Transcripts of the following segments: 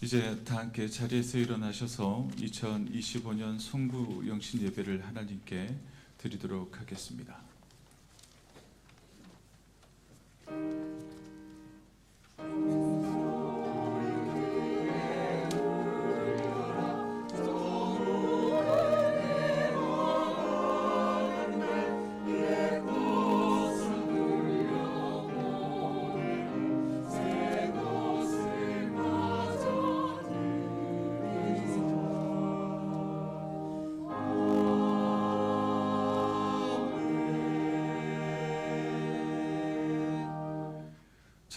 이제 다 함께 자리에서 일어나셔서 2025년 송구 영신 예배를 하나님께 드리도록 하겠습니다.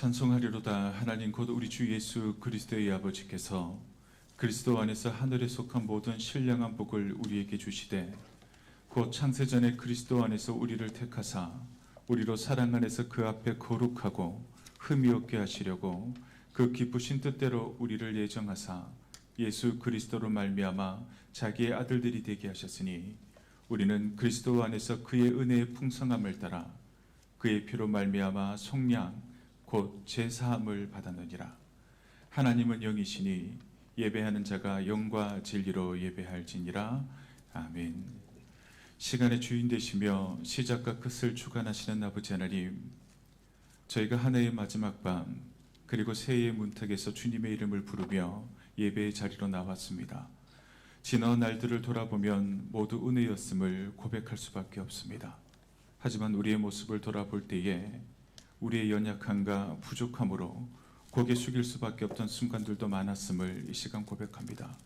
찬송하리로다. 하나님 곧 우리 주 예수 그리스도의 아버지께서 그리스도 안에서 하늘에 속한 모든 신령한 복을 우리에게 주시되 곧 창세전에 그리스도 안에서 우리를 택하사 우리로 사랑 안에서 그 앞에 거룩하고 흠이 없게 하시려고 그 기쁘신 뜻대로 우리를 예정하사 예수 그리스도로 말미암아 자기의 아들들이 되게 하셨으니 우리는 그리스도 안에서 그의 은혜의 풍성함을 따라 그의 피로 말미암아 속량 곧 제사함을 받았느니라. 하나님은 영이시니 예배하는 자가 영과 진리로 예배할지니라. 아멘. 시간의 주인 되시며 시작과 끝을 주관하시는 아버지 하나님, 저희가 한 해의 마지막 밤 그리고 새해의 문턱에서 주님의 이름을 부르며 예배의 자리로 나왔습니다. 지나온 날들을 돌아보면 모두 은혜였음을 고백할 수밖에 없습니다. 하지만 우리의 모습을 돌아볼 때에 우리의 연약함과 부족함으로 고개 숙일 수밖에 없던 순간들도 많았음을 이 시간 고백합니다.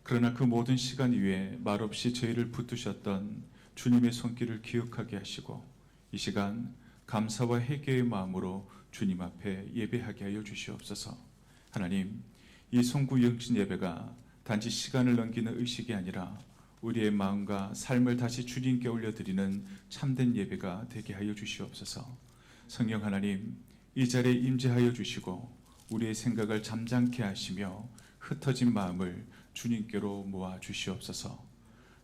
그러나 그 모든 시간 위에 말없이 저희를 붙드셨던 주님의 손길을 기억하게 하시고 이 시간 감사와 회개의 마음으로 주님 앞에 예배하게 하여 주시옵소서. 하나님, 이 송구 영신 예배가 단지 시간을 넘기는 의식이 아니라 우리의 마음과 삶을 다시 주님께 올려드리는 참된 예배가 되게 하여 주시옵소서. 성령 하나님, 이 자리에 임재하여 주시고 우리의 생각을 잠잠케 하시며 흩어진 마음을 주님께로 모아 주시옵소서.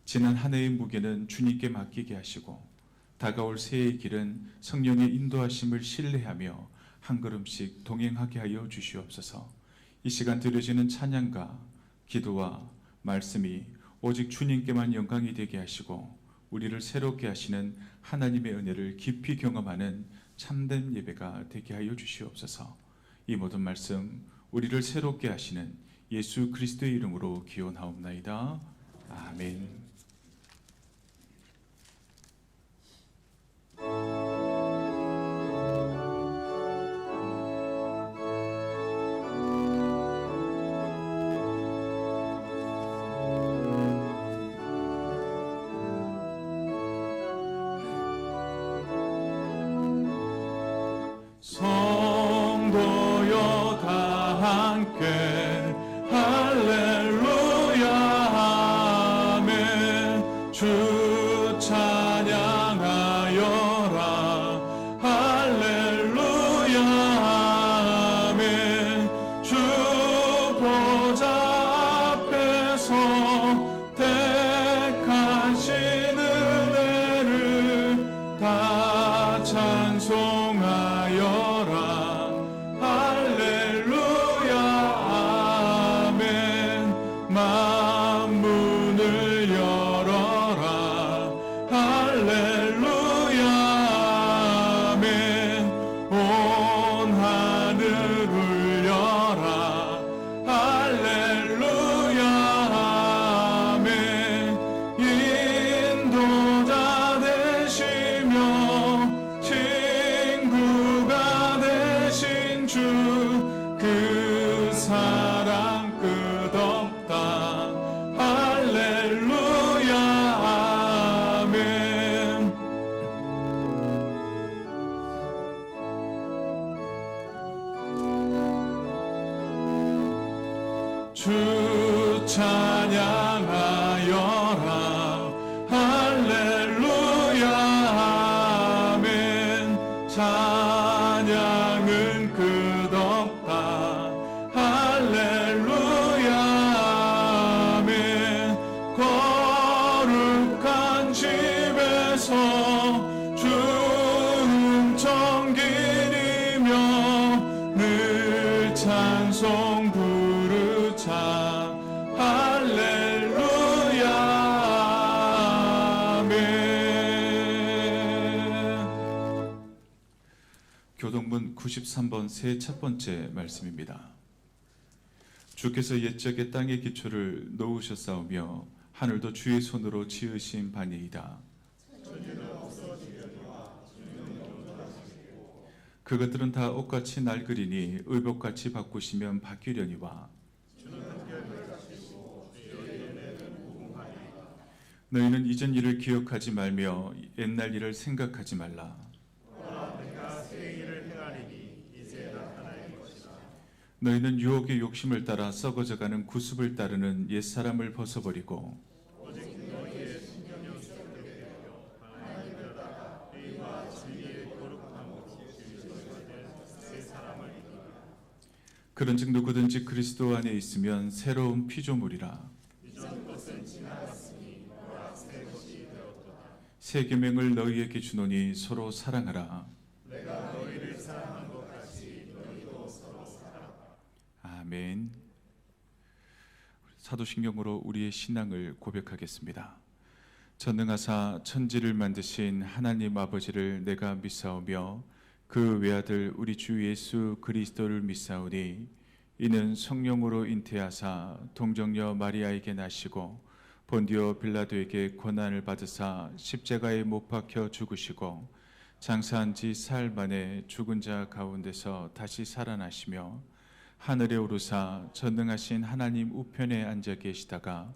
지난 한 해의 무게는 주님께 맡기게 하시고 다가올 새해의 길은 성령의 인도하심을 신뢰하며 한 걸음씩 동행하게 하여 주시옵소서. 이 시간 드려지는 찬양과 기도와 말씀이 오직 주님께만 영광이 되게 하시고 우리를 새롭게 하시는 하나님의 은혜를 깊이 경험하는 참된 예배가 되게 하여 주시옵소서. 이 모든 말씀 우리를 새롭게 하시는 예수 그리스도의 이름으로 기원하옵나이다. 아멘. 성도여 다 함께 할렐루야 아멘. 주 찬양하여라 할렐루야 아멘. 주 보좌 앞에서 택하신 은혜를 다 찬송하여 만문을 열어라 할렐루야 아멘. 온 하늘 울려라 할렐루야 아멘. 인도자 되시며 친구가 되신 주 그 사랑 끝없다 할렐루야 아멘. 주 찬양하여라 할렐루야 아멘. 찬양은 끝없다 할렐루야 아멘. 거룩한 집에서 주 음성 기리며 늘 찬송 부르 교동문 93번 새 첫 번째 말씀입니다. 주께서 옛적에 땅의 기초를 놓으셨사오며 하늘도 주의 손으로 지으신 바니이다. 그것들은 다 옷같이 낡으리니 의복같이 바꾸시면 바뀌려니와 너희는 이전 일을 기억하지 말며 옛날 일을 생각하지 말라. 너희는 유혹의 욕심을 따라 썩어져가는 구습을 따르는 옛사람을 벗어버리고 그런즉 누구든지 그리스도 안에 있으면 새로운 피조물이라. 새 계명을 너희에게 주노니 서로 사랑하라. 아멘. 사도신경으로 우리의 신앙을 고백하겠습니다. 전능하사 천지를 만드신 하나님 아버지를 내가 믿사오며 그 외아들 우리 주 예수 그리스도를 믿사오니 이는 성령으로 잉태하사 동정녀 마리아에게 나시고 본디오 빌라도에게 고난을 받으사 십자가에 못 박혀 죽으시고 장사한 지 사흘 만에 죽은 자 가운데서 다시 살아나시며 하늘에 오르사 전능하신 하나님 우편에 앉아 계시다가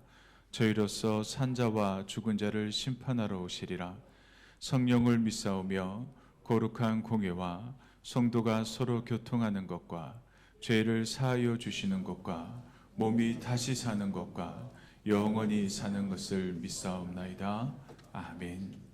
저희로서 산자와 죽은 자를 심판하러 오시리라. 성령을 믿사오며 거룩한 공예와 성도가 서로 교통하는 것과 죄를 사하여 주시는 것과 몸이 다시 사는 것과 영원히 사는 것을 믿사옵나이다. 아멘.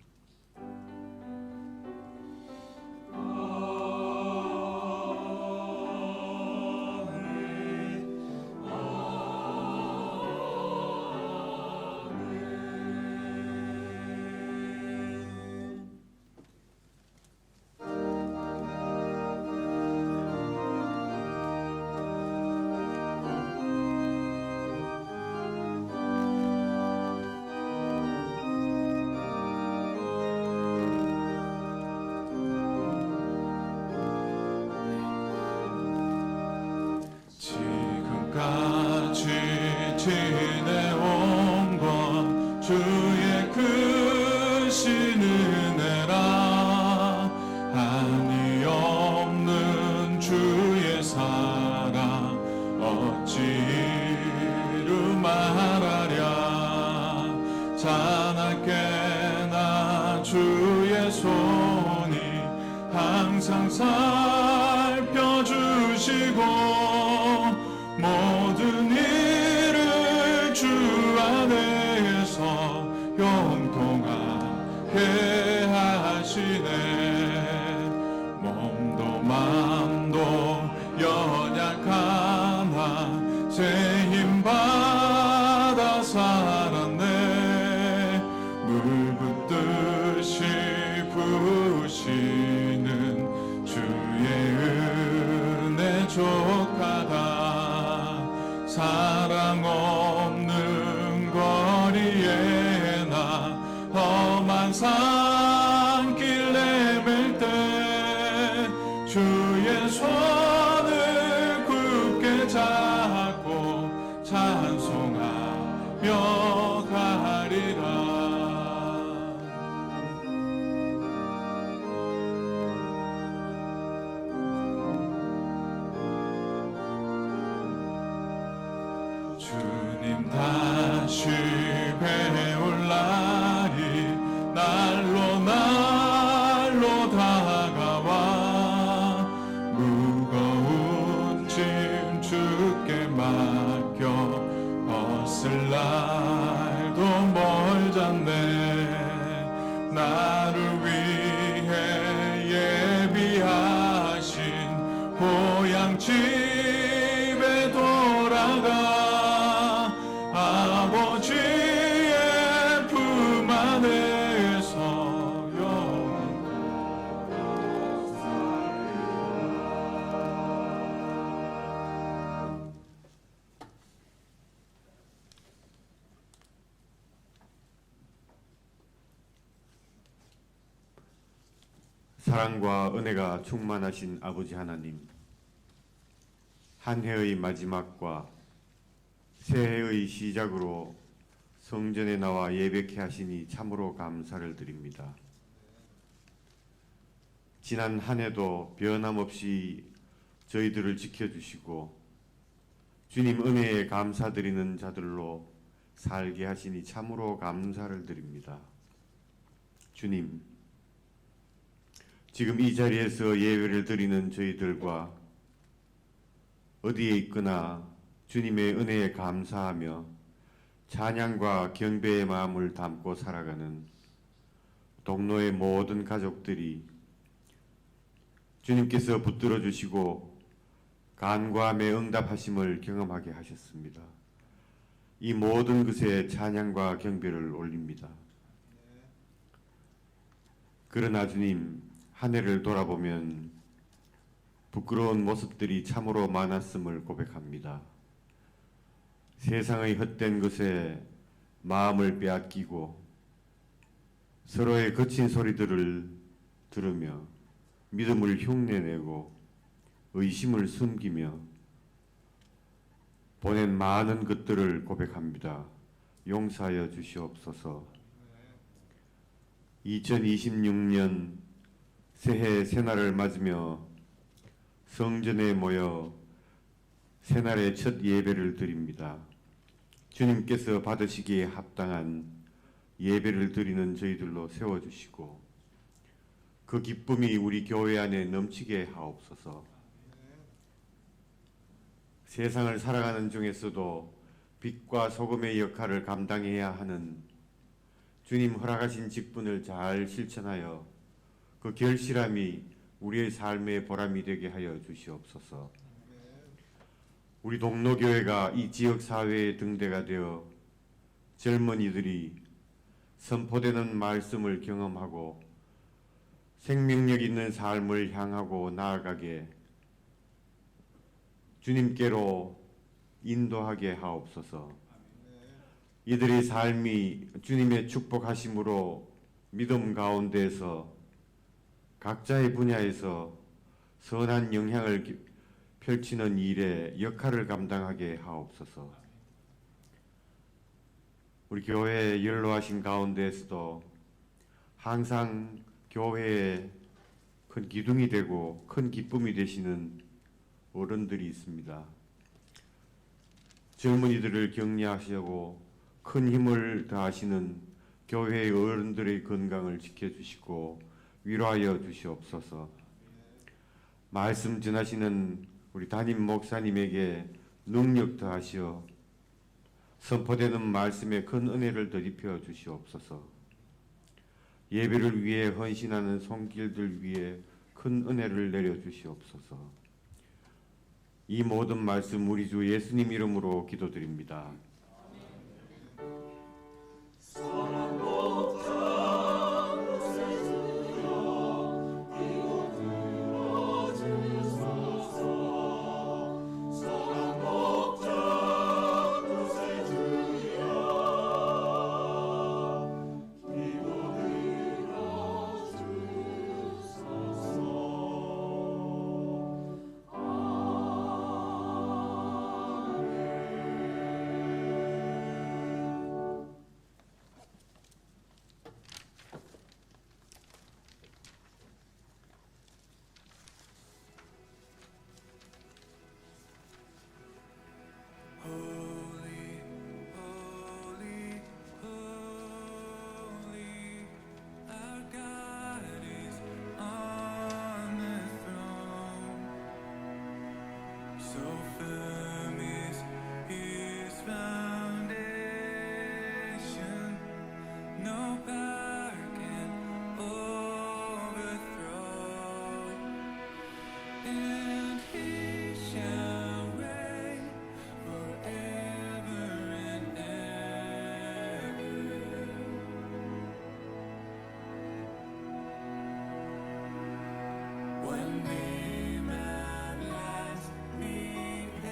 지내온 것 주의 크신 은혜라. 한이 없는 주의 사랑 어찌 이루 말하랴. 자나깨나 주의 손이 항상 살펴주시고 모든 일을 주 안에서 형통하게 하시네. 몸도 맘도 연약하나 새 힘 받아 살았네. 물 붓듯이 부으시는 주의 은혜 족하다. 사랑 없는 거리에 나 험한 산길 내밀 때 주의 손을 굳게 잡고 찬송하며 가리라. 주님 다시 배울 날이 날로 날로 다가와 무거운 짐 주께 맡겨 벗을 날도 멀잖네. 나를 위해 예비하신 고향 집에 돌아가 아버지의 품 안에서 사랑과 은혜가 충만하신 아버지 하나님, 한 해의 마지막과 새해의 시작으로 성전에 나와 예배케 하시니 참으로 감사를 드립니다. 지난 한 해도 변함없이 저희들을 지켜주시고 주님 은혜에 감사드리는 자들로 살게 하시니 참으로 감사를 드립니다. 주님, 지금 이 자리에서 예배를 드리는 저희들과 어디에 있거나 주님의 은혜에 감사하며 찬양과 경배의 마음을 담고 살아가는 동로의 모든 가족들이 주님께서 붙들어 주시고 간구함에 응답하심을 경험하게 하셨습니다. 이 모든 것에 찬양과 경배를 올립니다. 그러나 주님, 한 해를 돌아보면 부끄러운 모습들이 참으로 많았음을 고백합니다. 세상의 헛된 것에 마음을 빼앗기고 서로의 거친 소리들을 들으며 믿음을 흉내내고 의심을 숨기며 보낸 많은 것들을 고백합니다. 용서하여 주시옵소서. 2026년 새해 새날을 맞으며 성전에 모여 새날의 첫 예배를 드립니다. 주님께서 받으시기에 합당한 예배를 드리는 저희들로 세워주시고 그 기쁨이 우리 교회 안에 넘치게 하옵소서. 세상을 살아가는 중에서도 빛과 소금의 역할을 감당해야 하는 주님 허락하신 직분을 잘 실천하여 그 결실함이 우리의 삶의 보람이 되게 하여 주시옵소서. 우리 동로교회가 이 지역사회의 등대가 되어 젊은이들이 선포되는 말씀을 경험하고 생명력 있는 삶을 향하고 나아가게 주님께로 인도하게 하옵소서. 이들의 삶이 주님의 축복하심으로 믿음 가운데서 각자의 분야에서 선한 영향을 펼치는 일에 역할을 감당하게 하옵소서. 우리 교회에 연로하신 가운데에서도 항상 교회에 큰 기둥이 되고 큰 기쁨이 되시는 어른들이 있습니다. 젊은이들을 격려하시고 큰 힘을 다하시는 교회의 어른들의 건강을 지켜주시고 위로하여 주시옵소서. 말씀 전하시는 우리 담임 목사님에게 능력 더하시어 선포되는 말씀에 큰 은혜를 더입혀 주시옵소서. 예배를 위해 헌신하는 손길들 위에 큰 은혜를 내려 주시옵소서. 이 모든 말씀 우리 주 예수님 이름으로 기도드립니다. When we met last beheld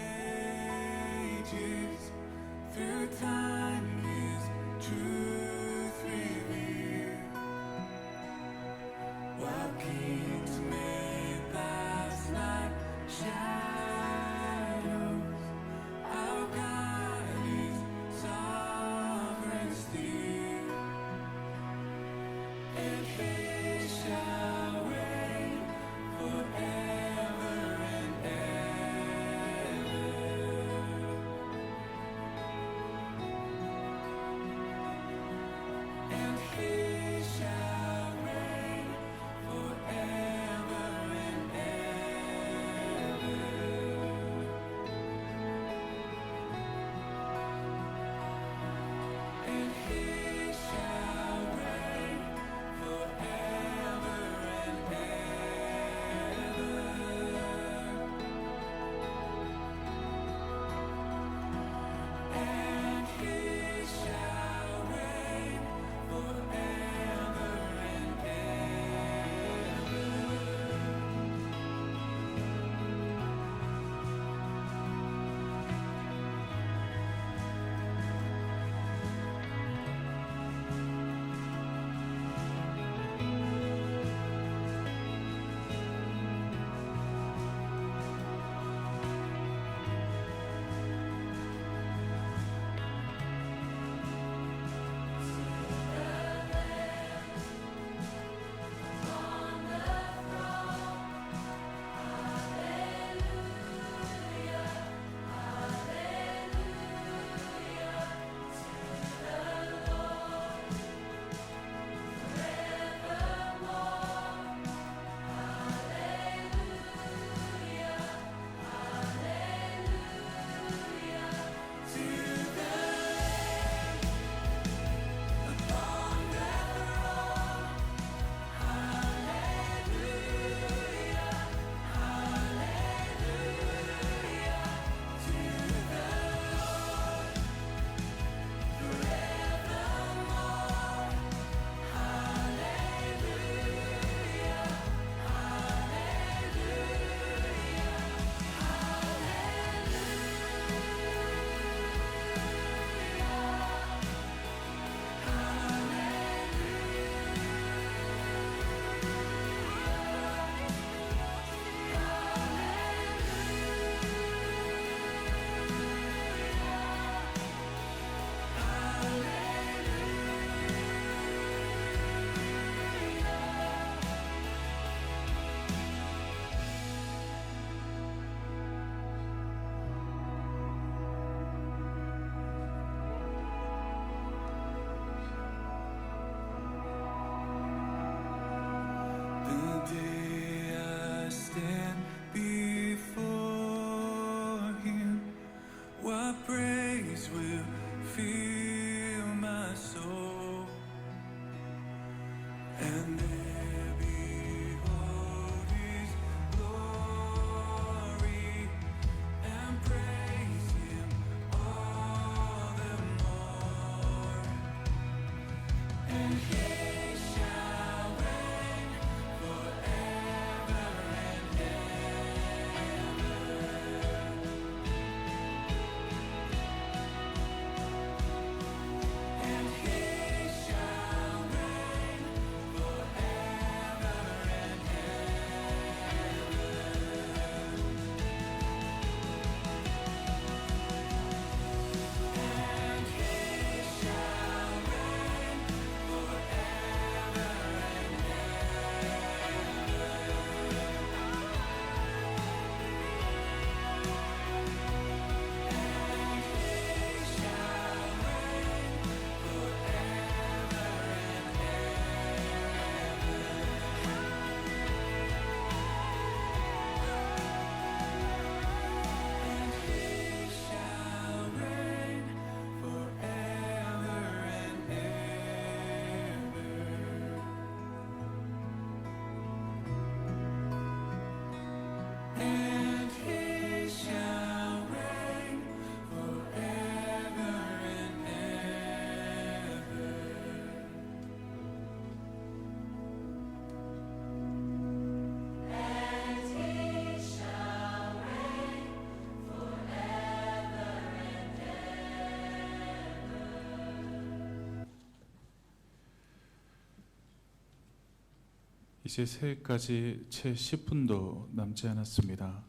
이제 새해까지 채 10분도 남지 않았습니다.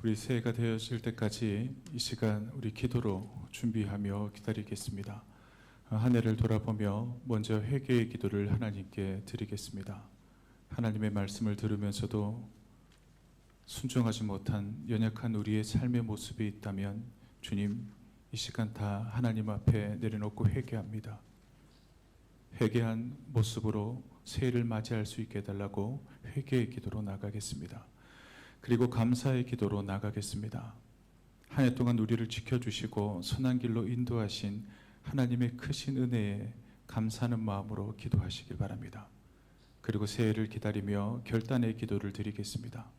우리 새해가 되어질 때까지 이 시간 우리 기도로 준비하며 기다리겠습니다. 한 해를 돌아보며 먼저 회개의 기도를 하나님께 드리겠습니다. 하나님의 말씀을 들으면서도 순종하지 못한 연약한 우리의 삶의 모습이 있다면 주님, 이 시간 다 하나님 앞에 내려놓고 회개합니다. 회개한 모습으로 새해를 맞이할 수 있게 해달라고 회개의 기도로 나가겠습니다. 그리고 감사의 기도로 나가겠습니다. 한 해 동안 우리를 지켜주시고 선한 길로 인도하신 하나님의 크신 은혜에 감사하는 마음으로 기도하시길 바랍니다. 그리고 새해를 기다리며 결단의 기도를 드리겠습니다.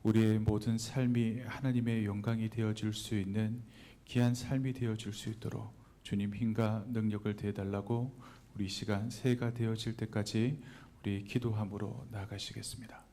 우리의 모든 삶이 하나님의 영광이 되어질 수 있는 귀한 삶이 되어질 수 있도록 주님 힘과 능력을 대달라고 우리 시간 새해가 되어질 때까지 우리 기도함으로 나아가시겠습니다.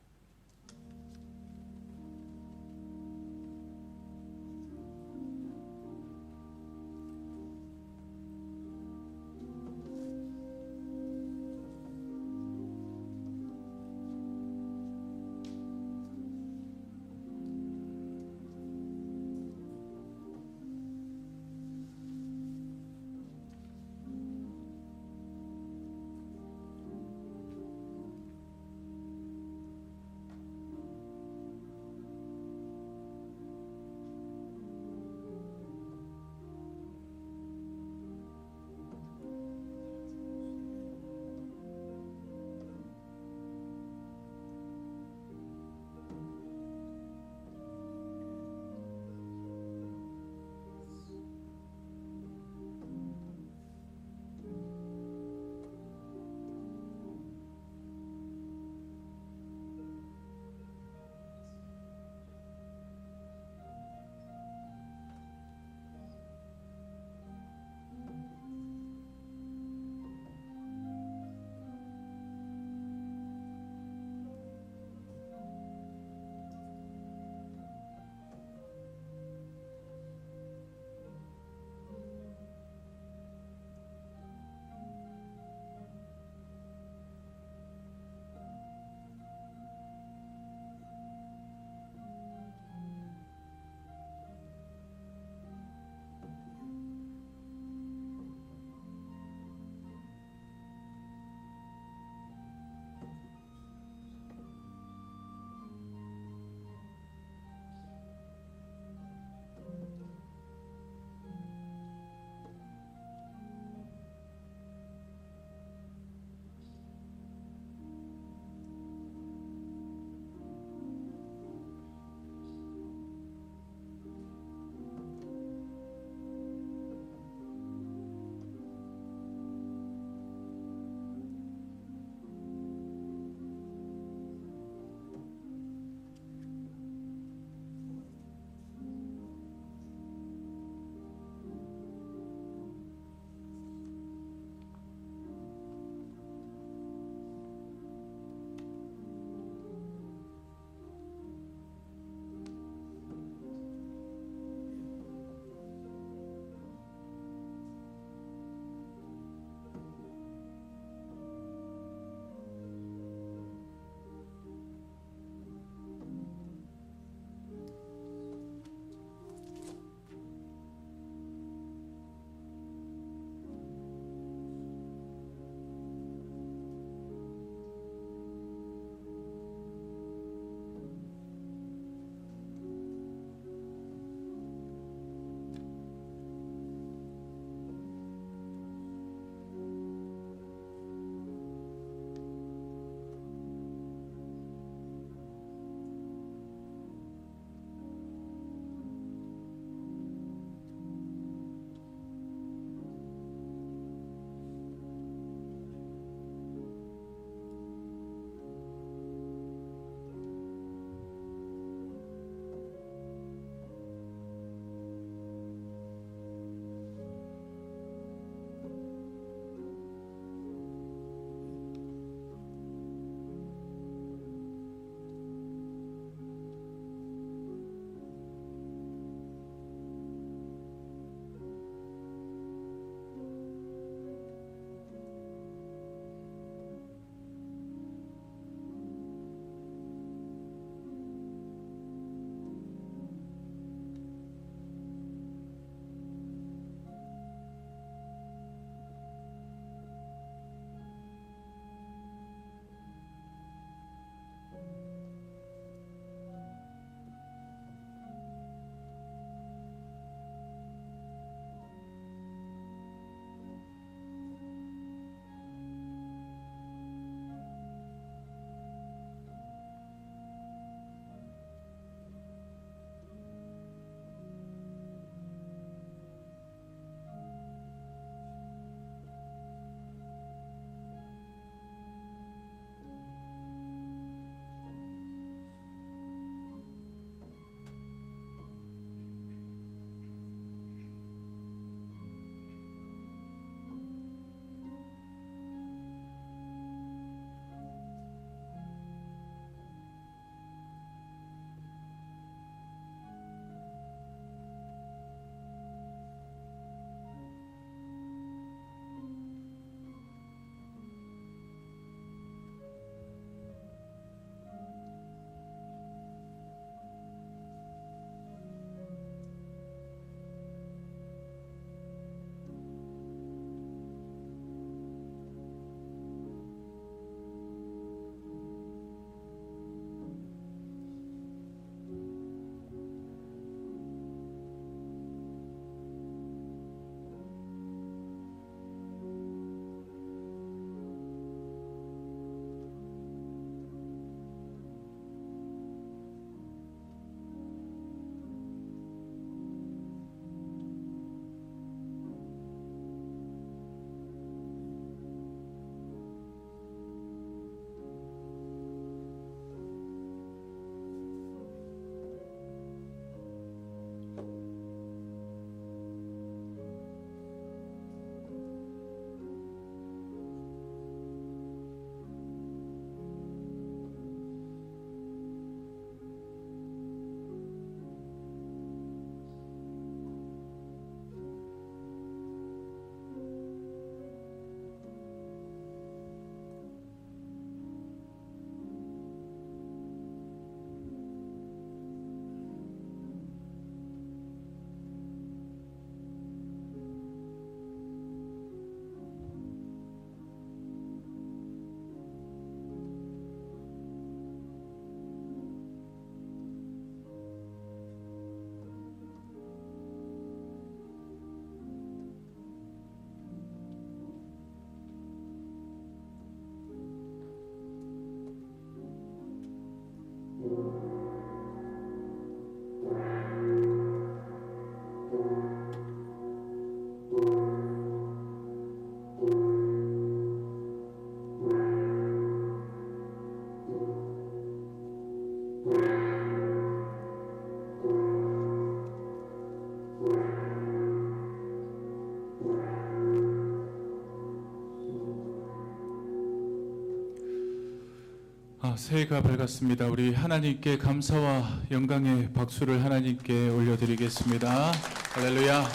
새해가 밝았습니다. 우리 하나님께 감사와 영광의 박수를 하나님께 올려드리겠습니다. 할렐루야.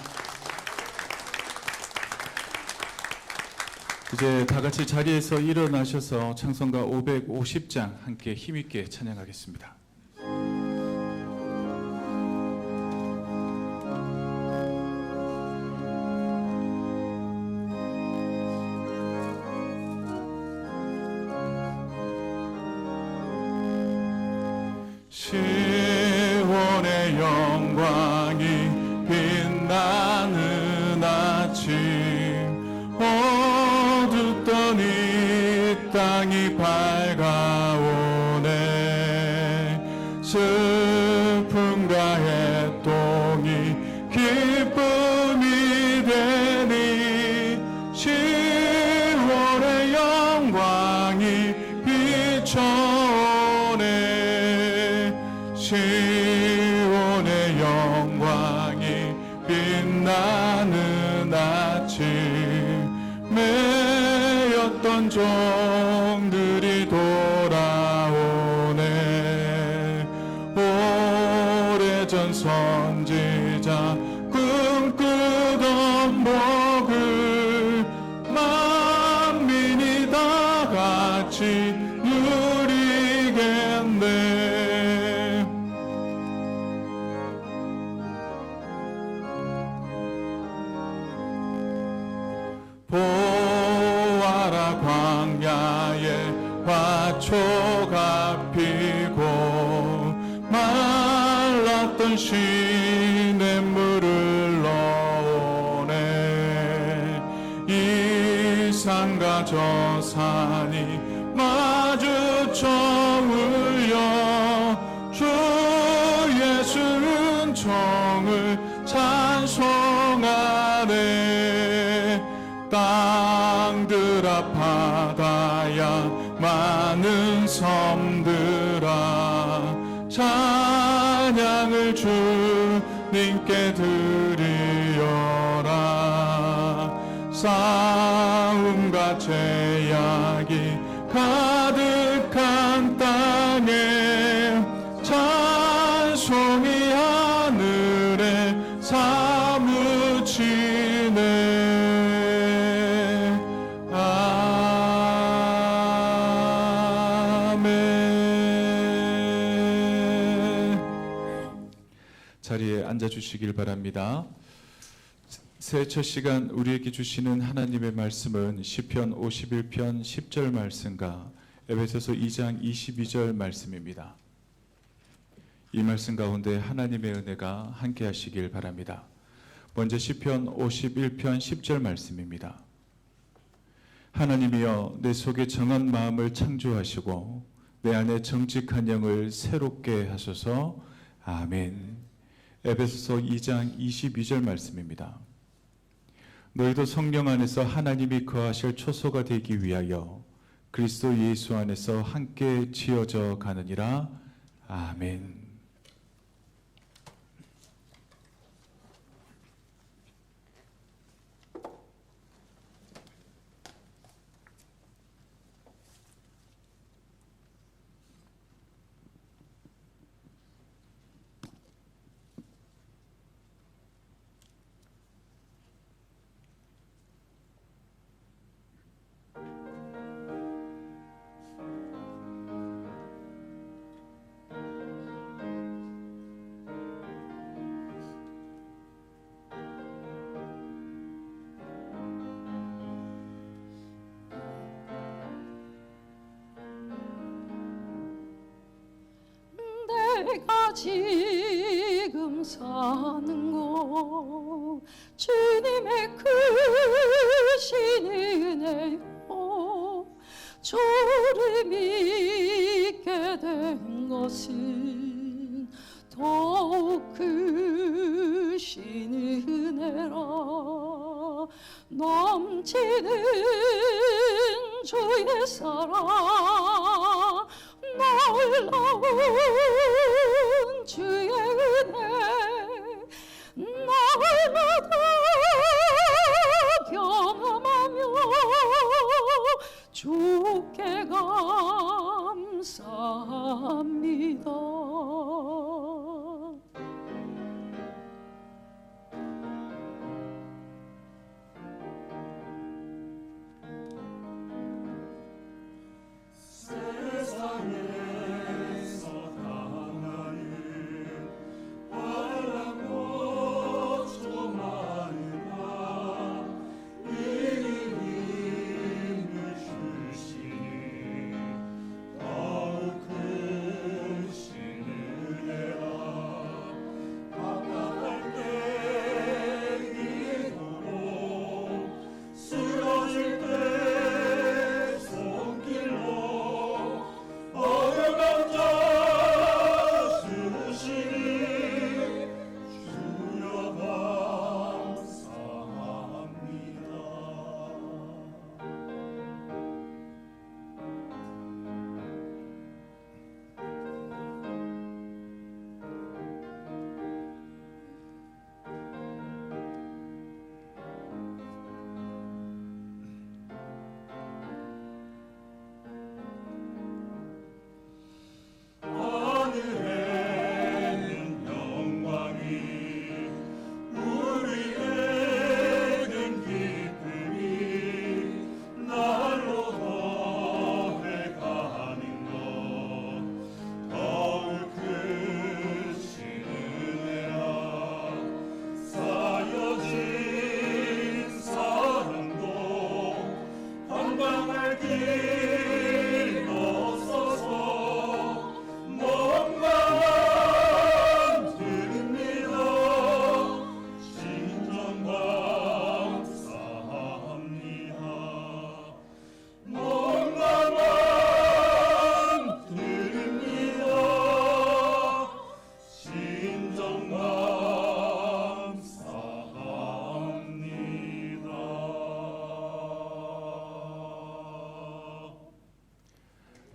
이제 다 같이 자리에서 일어나셔서 찬송가 550장 함께 힘있게 찬양하겠습니다. 시온의 영광이 빛나는 아침, 어둡던 이 땅이 밝아오네. 슬픔과 해동이 기쁨이 되니 시온의 영광이 비춰오네. 시온의 영광이 빛나는 아침, 매였던 종들이 돌아오네. 오래전 선지자 꿈꾸던 복을 만민이 다 같이 누리겠네. 보아라 광야에 화초가 피고 말랐던 시냇물을 넣어오네. 이 산과 저 산이 마주쳐 울려 주 예수 은총을 찬송하네. 땅들아 바다야 많은 섬들아 찬양을 주님께 드리어라. 싸움과 제약이 가득한 땅에 찬송이 하늘에 사무치네. 자리에 앉아주시길 바랍니다. 새해 첫 시간 우리에게 주시는 하나님의 말씀은 시편 51편 10절 말씀과 에베소서 2장 22절 말씀입니다. 이 말씀 가운데 하나님의 은혜가 함께 하시길 바랍니다. 먼저 시편 51편 10절 말씀입니다. 하나님이여 내 속에 정한 마음을 창조하시고 내 안에 정직한 영을 새롭게 하소서. 아멘. 에베소서 2장 22절 말씀입니다. 너희도 성령 안에서 하나님이 거하실 초소가 되기 위하여 그리스도 예수 안에서 함께 지어져 가느니라. 아멘. 내가 지금 사는 곳 주님의 크신 은혜요. 주를 믿게 된 것은 더욱 크신 은혜라. 넘치는 주의 사랑, 놀라운 주의 은혜, 날마다 경험하며 주께 감사드리네.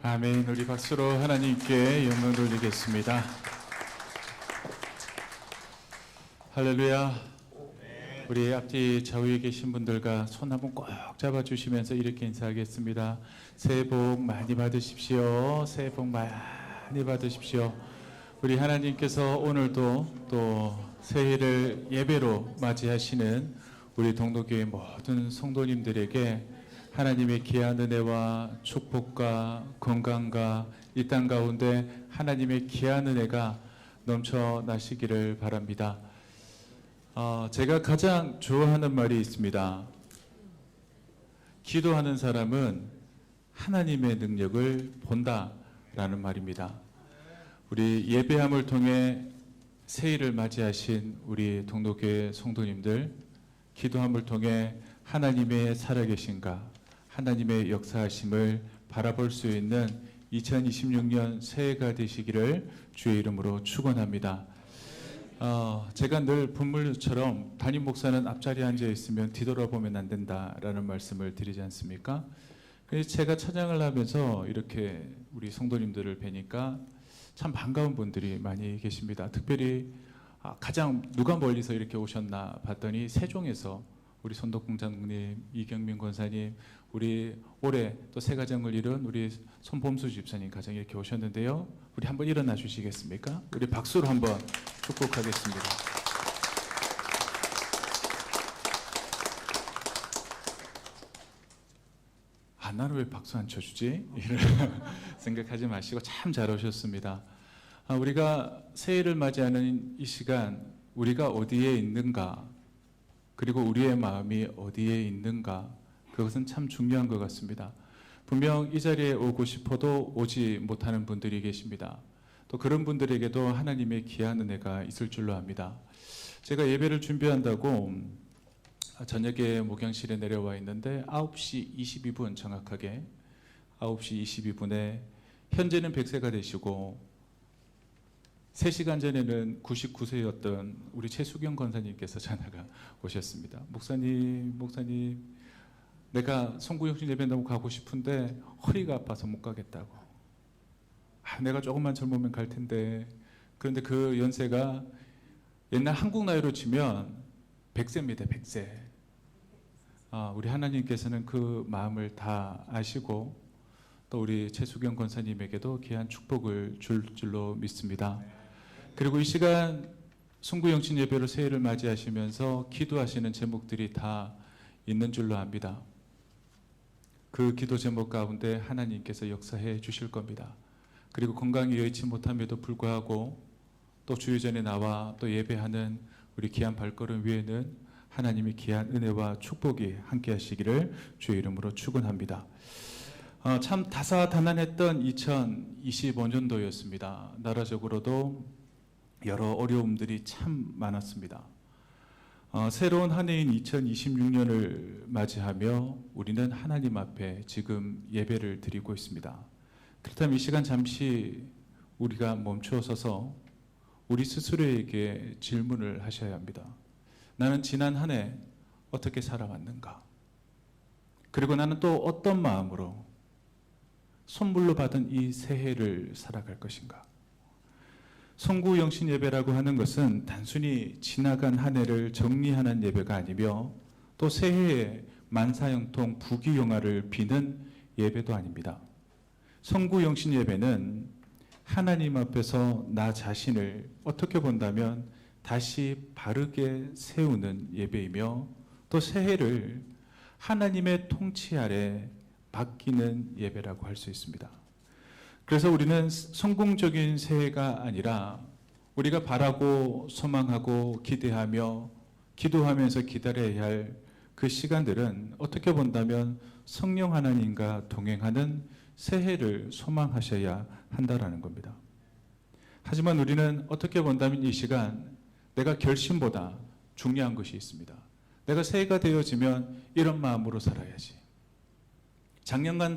아멘. 우리 박수로 하나님께 영광 돌리겠습니다. 할렐루야. 우리 앞뒤 좌우에 계신 분들과 손 한번 꼭 잡아주시면서 이렇게 인사하겠습니다. 새해 복 많이 받으십시오. 새해 복 많이 받으십시오. 우리 하나님께서 오늘도 또 새해를 예배로 맞이하시는 우리 동도교회 모든 성도님들에게 하나님의 귀한 은혜와 축복과 건강과 이 땅 가운데 하나님의 귀한 은혜가 넘쳐나시기를 바랍니다. 제가 가장 좋아하는 말이 있습니다. 기도하는 사람은 하나님의 능력을 본다라는 말입니다. 우리 예배함을 통해 새해를 맞이하신 우리 동도교회 성도님들, 기도함을 통해 하나님의 살아계신가, 하나님의 역사하심을 바라볼 수 있는 2026년 새해가 되시기를 주의 이름으로 축원합니다. 제가 늘 분물처럼 담임 목사는 앞자리에 앉아 있으면 뒤돌아보면 안 된다라는 말씀을 드리지 않습니까? 그래서 제가 찬양을 하면서 이렇게 우리 성도님들을 뵈니까 참 반가운 분들이 많이 계십니다. 특별히 가장 누가 멀리서 이렇게 오셨나 봤더니 세종에서 우리 손덕공장님, 이경민 권사님, 우리 올해 또 새 가정을 이룬 우리 손범수 집사님 가정 이렇게 오셨는데요. 우리 한번 일어나 주시겠습니까? 우리 박수로 한번 축복하겠습니다. 나는 왜 박수 안 쳐주지? 이런 생각하지 마시고 참 잘 오셨습니다. 우리가 새해를 맞이하는 이 시간, 우리가 어디에 있는가, 그리고 우리의 마음이 어디에 있는가, 그것은 참 중요한 것 같습니다. 분명 이 자리에 오고 싶어도 오지 못하는 분들이 계십니다. 또 그런 분들에게도 하나님의 귀한 은혜가 있을 줄로 압니다. 제가 예배를 준비한다고 저녁에 목양실에 내려와 있는데 9시 22분 정확하게 9시 22분에 현재는 100세가 되시고 3시간 전에는 99세였던 우리 최수경 권사님께서 전화가 오셨습니다. 목사님 내가 송구영신 예배 너무 가고 싶은데 허리가 아파서 못 가겠다고. 내가 조금만 젊으면 갈 텐데. 그런데 그 연세가 옛날 한국 나이로 치면 100세입니다. 100세. 우리 하나님께서는 그 마음을 다 아시고 또 우리 최수경 권사님에게도 귀한 축복을 줄 줄로 믿습니다. 그리고 이 시간 송구영신 예배로 새해를 맞이하시면서 기도하시는 제목들이 다 있는 줄로 압니다. 그 기도 제목 가운데 하나님께서 역사해 주실 겁니다. 그리고 건강이 여의치 못함에도 불구하고 또 주유전에 나와 또 예배하는 우리 귀한 발걸음 위에는 하나님의 귀한 은혜와 축복이 함께 하시기를 주의 이름으로 축원합니다. 참 다사다난했던 2025년도였습니다. 나라적으로도 여러 어려움들이 참 많았습니다. 새로운 한 해인 2026년을 맞이하며 우리는 하나님 앞에 지금 예배를 드리고 있습니다. 그렇다면 이 시간 잠시 우리가 멈추어 서서 우리 스스로에게 질문을 하셔야 합니다. 나는 지난 한 해 어떻게 살아왔는가? 그리고 나는 또 어떤 마음으로 선물로 받은 이 새해를 살아갈 것인가? 송구영신 예배라고 하는 것은 단순히 지나간 한 해를 정리하는 예배가 아니며 또 새해에 만사형통 부귀영화를 비는 예배도 아닙니다. 송구영신 예배는 하나님 앞에서 나 자신을 어떻게 본다면 다시 바르게 세우는 예배이며 또 새해를 하나님의 통치 아래 맡기는 예배라고 할 수 있습니다. 그래서 우리는 성공적인 새해가 아니라 우리가 바라고 소망하고 기대하며 기도하면서 기다려야 할 그 시간들은 어떻게 본다면 성령 하나님과 동행하는 새해를 소망하셔야 한다라는 겁니다. 하지만 우리는 어떻게 본다면 이 시간 내가 결심보다 중요한 것이 있습니다. 내가 새해가 되어지면 이런 마음으로 살아야지. 작년과는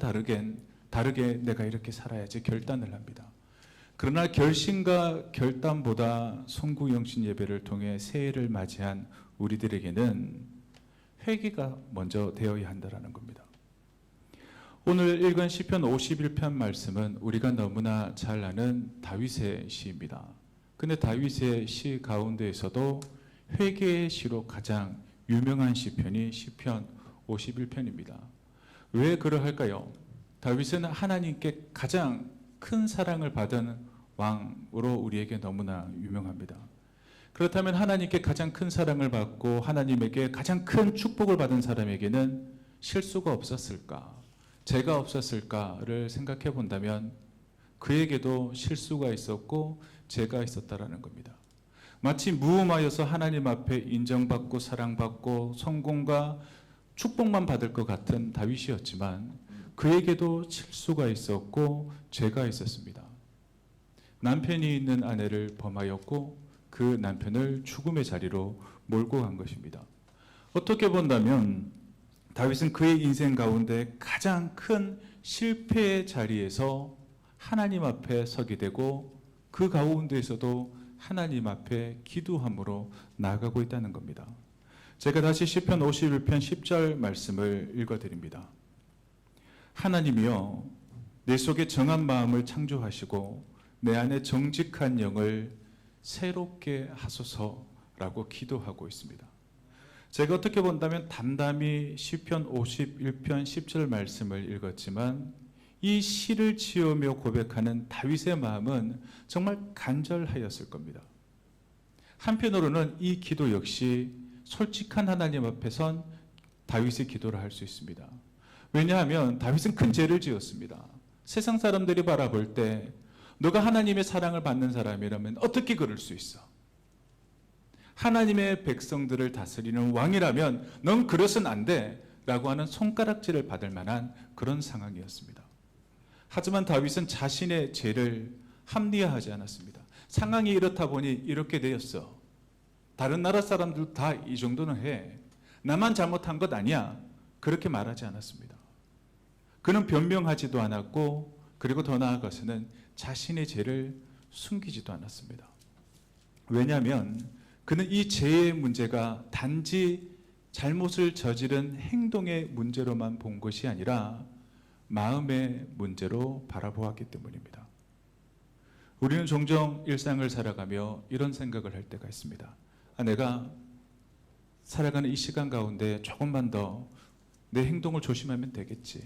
다르게 내가 이렇게 살아야지 결단을 합니다. 그러나 결심과 결단보다 송구영신 예배를 통해 새해를 맞이한 우리들에게는 회개가 먼저 되어야 한다는 겁니다. 오늘 읽은 시편 51편 말씀은 우리가 너무나 잘 아는 다윗의 시입니다. 근데 다윗의 시 가운데에서도 회개의 시로 가장 유명한 시편이 시편 51편입니다. 왜 그러할까요? 다윗은 하나님께 가장 큰 사랑을 받은 왕으로 우리에게 너무나 유명합니다. 그렇다면 하나님께 가장 큰 사랑을 받고 하나님에게 가장 큰 축복을 받은 사람에게는 실수가 없었을까? 죄가 없었을까를 생각해 본다면 그에게도 실수가 있었고 죄가 있었다라는 겁니다. 마치 무음하여서 하나님 앞에 인정받고 사랑받고 성공과 축복만 받을 것 같은 다윗이었지만 그에게도 실수가 있었고 죄가 있었습니다. 남편이 있는 아내를 범하였고 그 남편을 죽음의 자리로 몰고 간 것입니다. 어떻게 본다면 다윗은 그의 인생 가운데 가장 큰 실패의 자리에서 하나님 앞에 서게 되고 그 가운데에서도 하나님 앞에 기도함으로 나아가고 있다는 겁니다. 제가 다시 시편 51편 10절 말씀을 읽어드립니다. 하나님이여 내 속에 정한 마음을 창조하시고 내 안에 정직한 영을 새롭게 하소서라고 기도하고 있습니다. 제가 어떻게 본다면 담담히 시편 51편 10절 말씀을 읽었지만 이 시를 지으며 고백하는 다윗의 마음은 정말 간절하였을 겁니다. 한편으로는 이 기도 역시 솔직한 하나님 앞에 선 다윗의 기도를 할 수 있습니다. 왜냐하면 다윗은 큰 죄를 지었습니다. 세상 사람들이 바라볼 때 너가 하나님의 사랑을 받는 사람이라면 어떻게 그럴 수 있어? 하나님의 백성들을 다스리는 왕이라면 넌 그래서는 안 돼 라고 하는 손가락질을 받을 만한 그런 상황이었습니다. 하지만 다윗은 자신의 죄를 합리화하지 않았습니다. 상황이 이렇다 보니 이렇게 되었어. 다른 나라 사람들 다 이 정도는 해. 나만 잘못한 것 아니야. 그렇게 말하지 않았습니다. 그는 변명하지도 않았고 그리고 더 나아가서는 자신의 죄를 숨기지도 않았습니다. 왜냐하면 그는 이 죄의 문제가 단지 잘못을 저지른 행동의 문제로만 본 것이 아니라 마음의 문제로 바라보았기 때문입니다. 우리는 종종 일상을 살아가며 이런 생각을 할 때가 있습니다. 내가 살아가는 이 시간 가운데 조금만 더 내 행동을 조심하면 되겠지.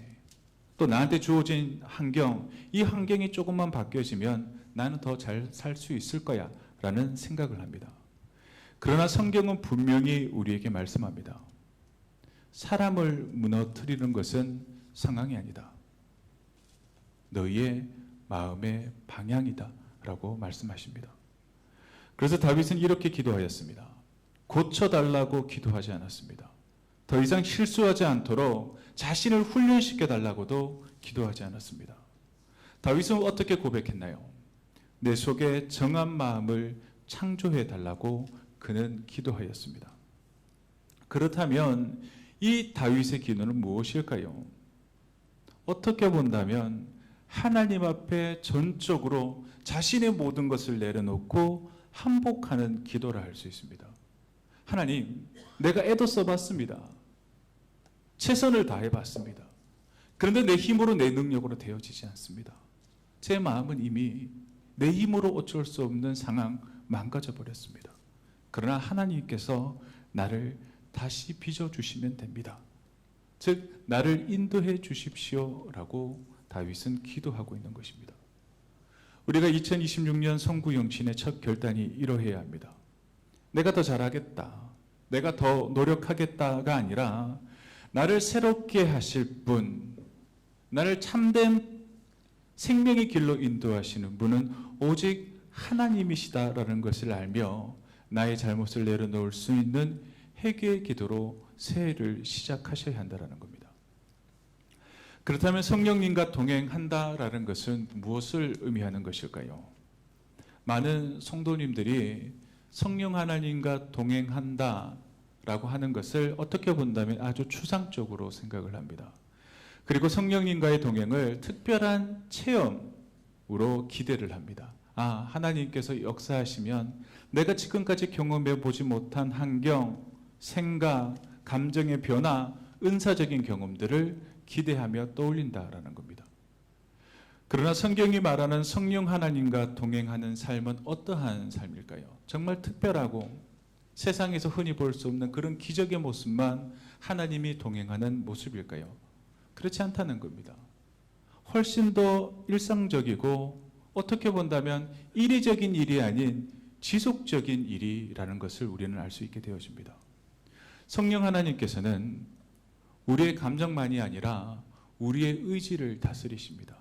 또 나한테 주어진 환경, 이 환경이 조금만 바뀌어지면 나는 더 잘 살 수 있을 거야 라는 생각을 합니다. 그러나 성경은 분명히 우리에게 말씀합니다. 사람을 무너뜨리는 것은 상황이 아니다. 너희의 마음의 방향이다 라고 말씀하십니다. 그래서 다윗은 이렇게 기도하였습니다. 고쳐달라고 기도하지 않았습니다. 더 이상 실수하지 않도록 자신을 훈련시켜 달라고도 기도하지 않았습니다. 다윗은 어떻게 고백했나요? 내 속에 정한 마음을 창조해 달라고 그는 기도하였습니다. 그렇다면 이 다윗의 기도는 무엇일까요? 어떻게 본다면 하나님 앞에 전적으로 자신의 모든 것을 내려놓고 항복하는 기도를 할 수 있습니다. 하나님, 내가 애도 써봤습니다. 최선을 다해봤습니다. 그런데 내 힘으로 내 능력으로 되어지지 않습니다. 제 마음은 이미 내 힘으로 어쩔 수 없는 상황 망가져 버렸습니다. 그러나 하나님께서 나를 다시 빚어주시면 됩니다. 즉 나를 인도해 주십시오라고 다윗은 기도하고 있는 것입니다. 우리가 2026년 성구영신의 첫 결단이 이러해야 합니다. 내가 더 잘하겠다, 내가 더 노력하겠다가 아니라 나를 새롭게 하실 분, 나를 참된 생명의 길로 인도하시는 분은 오직 하나님이시다라는 것을 알며 나의 잘못을 내려놓을 수 있는 회개의 기도로 새해를 시작하셔야 한다는 겁니다. 그렇다면 성령님과 동행한다라는 것은 무엇을 의미하는 것일까요? 많은 성도님들이 성령 하나님과 동행한다라고 하는 것을 어떻게 본다면 아주 추상적으로 생각을 합니다. 그리고 성령님과의 동행을 특별한 체험으로 기대를 합니다. 하나님께서 역사하시면 내가 지금까지 경험해 보지 못한 환경, 생각, 감정의 변화, 은사적인 경험들을 기대하며 떠올린다라는 겁니다. 그러나 성경이 말하는 성령 하나님과 동행하는 삶은 어떠한 삶일까요? 정말 특별하고 세상에서 흔히 볼 수 없는 그런 기적의 모습만 하나님이 동행하는 모습일까요? 그렇지 않다는 겁니다. 훨씬 더 일상적이고 어떻게 본다면 이례적인 일이 아닌 지속적인 일이라는 것을 우리는 알 수 있게 되어집니다. 성령 하나님께서는 우리의 감정만이 아니라 우리의 의지를 다스리십니다.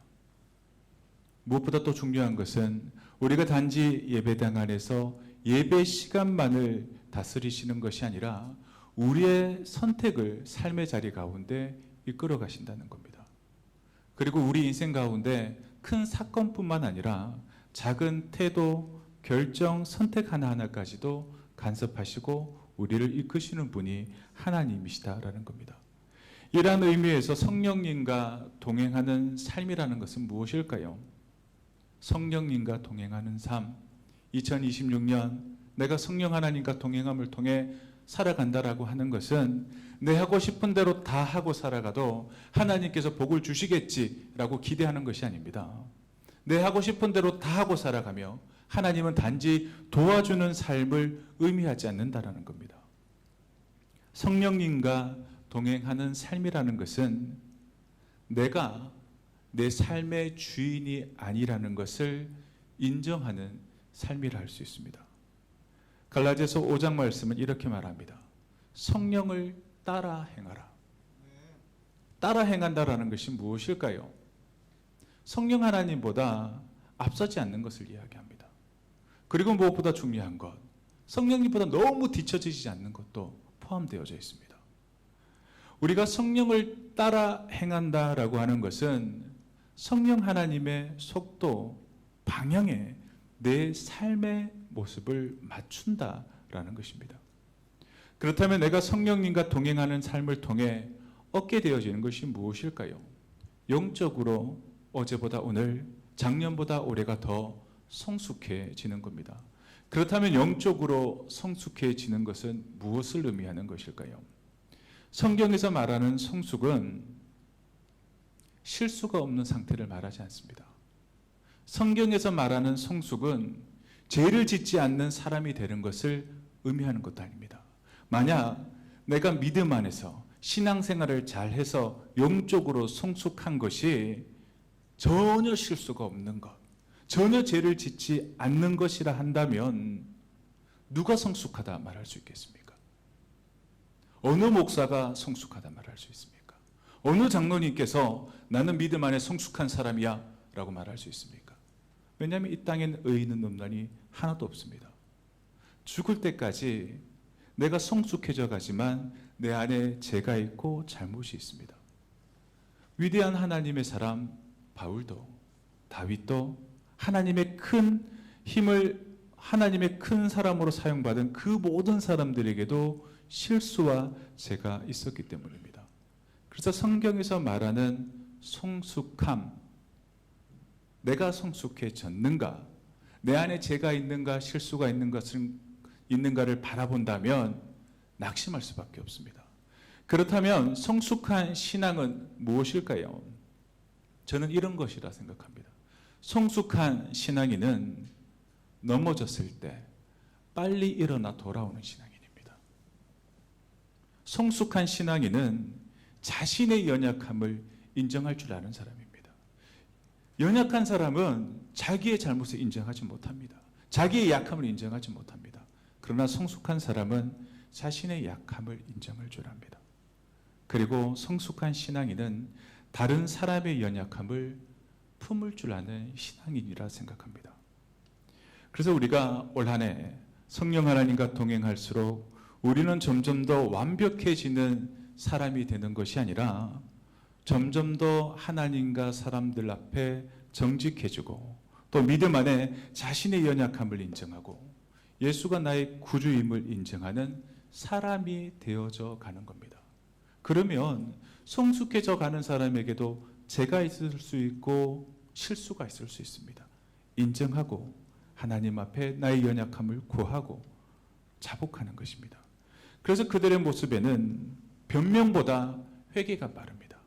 무엇보다 또 중요한 것은 우리가 단지 예배당 안에서 예배 시간만을 다스리시는 것이 아니라 우리의 선택을 삶의 자리 가운데 이끌어 가신다는 겁니다. 그리고 우리 인생 가운데 큰 사건뿐만 아니라 작은 태도, 결정, 선택 하나하나까지도 간섭하시고 우리를 이끄시는 분이 하나님이시다라는 겁니다. 이러한 의미에서 성령님과 동행하는 삶이라는 것은 무엇일까요? 성령님과 동행하는 삶, 2026년 내가 성령 하나님과 동행함을 통해 살아간다라고 하는 것은 내 하고 싶은 대로 다 하고 살아가도 하나님께서 복을 주시겠지라고 기대하는 것이 아닙니다. 내 하고 싶은 대로 다 하고 살아가며 하나님은 단지 도와주는 삶을 의미하지 않는다라는 겁니다. 성령님과 동행하는 삶이라는 것은 내가 내 삶의 주인이 아니라는 것을 인정하는 삶이라 할 수 있습니다. 갈라디아서 5장 말씀은 이렇게 말합니다. 성령을 따라 행하라. 따라 행한다라는 것이 무엇일까요? 성령 하나님보다 앞서지 않는 것을 이야기합니다. 그리고 무엇보다 중요한 것, 성령님보다 너무 뒤처지지 않는 것도 포함되어져 있습니다. 우리가 성령을 따라 행한다라고 하는 것은 성령 하나님의 속도, 방향에 내 삶의 모습을 맞춘다라는 것입니다. 그렇다면 내가 성령님과 동행하는 삶을 통해 얻게 되어지는 것이 무엇일까요? 영적으로 어제보다 오늘, 작년보다 올해가 더 성숙해지는 겁니다. 그렇다면 영적으로 성숙해지는 것은 무엇을 의미하는 것일까요? 성경에서 말하는 성숙은 실수가 없는 상태를 말하지 않습니다. 성경에서 말하는 성숙은 죄를 짓지 않는 사람이 되는 것을 의미하는 것도 아닙니다. 만약 내가 믿음 안에서 신앙생활을 잘해서 영적으로 성숙한 것이 전혀 실수가 없는 것, 전혀 죄를 짓지 않는 것이라 한다면 누가 성숙하다 말할 수 있겠습니까? 어느 목사가 성숙하다 말할 수 있습니까? 어느 장로님께서 나는 믿음 안에 성숙한 사람이야 라고 말할 수 있습니까? 왜냐하면 이 땅엔 의인은 없나니 하나도 없습니다. 죽을 때까지 내가 성숙해져 가지만 내 안에 죄가 있고 잘못이 있습니다. 위대한 하나님의 사람 바울도, 다윗도 하나님의 큰 힘을, 하나님의 큰 사람으로 사용받은 그 모든 사람들에게도 실수와 죄가 있었기 때문입니다. 그래서 성경에서 말하는 성숙함, 내가 성숙해졌는가, 내 안에 죄가 있는가, 실수가 있는가를 바라본다면 낙심할 수밖에 없습니다. 그렇다면 성숙한 신앙은 무엇일까요? 저는 이런 것이라 생각합니다. 성숙한 신앙인은 넘어졌을 때 빨리 일어나 돌아오는 신앙인입니다. 성숙한 신앙인은 자신의 연약함을 인정할 줄 아는 사람입니다. 연약한 사람은 자기의 잘못을 인정하지 못합니다. 자기의 약함을 인정하지 못합니다. 그러나 성숙한 사람은 자신의 약함을 인정할 줄 압니다. 그리고 성숙한 신앙인은 다른 사람의 연약함을 품을 줄 아는 신앙인이라 생각합니다. 그래서 우리가 올 한 해 성령 하나님과 동행할수록 우리는 점점 더 완벽해지는 사람이 되는 것이 아니라 점점 더 하나님과 사람들 앞에 정직해지고 또 믿음 안에 자신의 연약함을 인정하고 예수가 나의 구주임을 인정하는 사람이 되어져 가는 겁니다. 그러면 성숙해져 가는 사람에게도 죄가 있을 수 있고 실수가 있을 수 있습니다. 인정하고 하나님 앞에 나의 연약함을 구하고 자복하는 것입니다. 그래서 그들의 모습에는 변명보다 회개가 빠릅니다.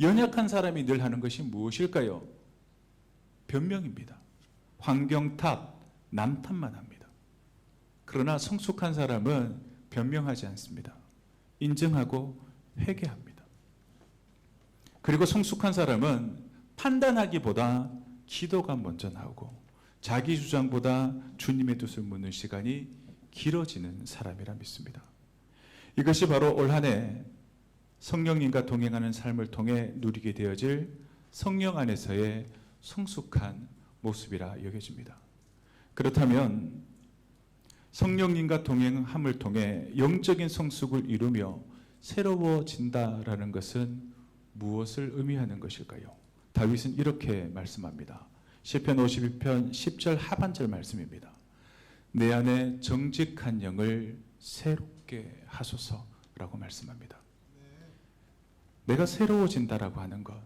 연약한 사람이 늘 하는 것이 무엇일까요? 변명입니다. 환경 탓, 남 탓만 합니다. 그러나 성숙한 사람은 변명하지 않습니다. 인정하고 회개합니다. 그리고 성숙한 사람은 판단하기보다 기도가 먼저 나오고 자기 주장보다 주님의 뜻을 묻는 시간이 길어지는 사람이라 믿습니다. 이것이 바로 올 한 해 성령님과 동행하는 삶을 통해 누리게 되어질 성령 안에서의 성숙한 모습이라 여겨집니다. 그렇다면 성령님과 동행함을 통해 영적인 성숙을 이루며 새로워진다라는 것은 무엇을 의미하는 것일까요? 다윗은 이렇게 말씀합니다. 시편 52편 10절 하반절 말씀입니다. 내 안에 정직한 영을 새롭게 하소서라고 말씀합니다. 내가 새로워진다라고 하는 것,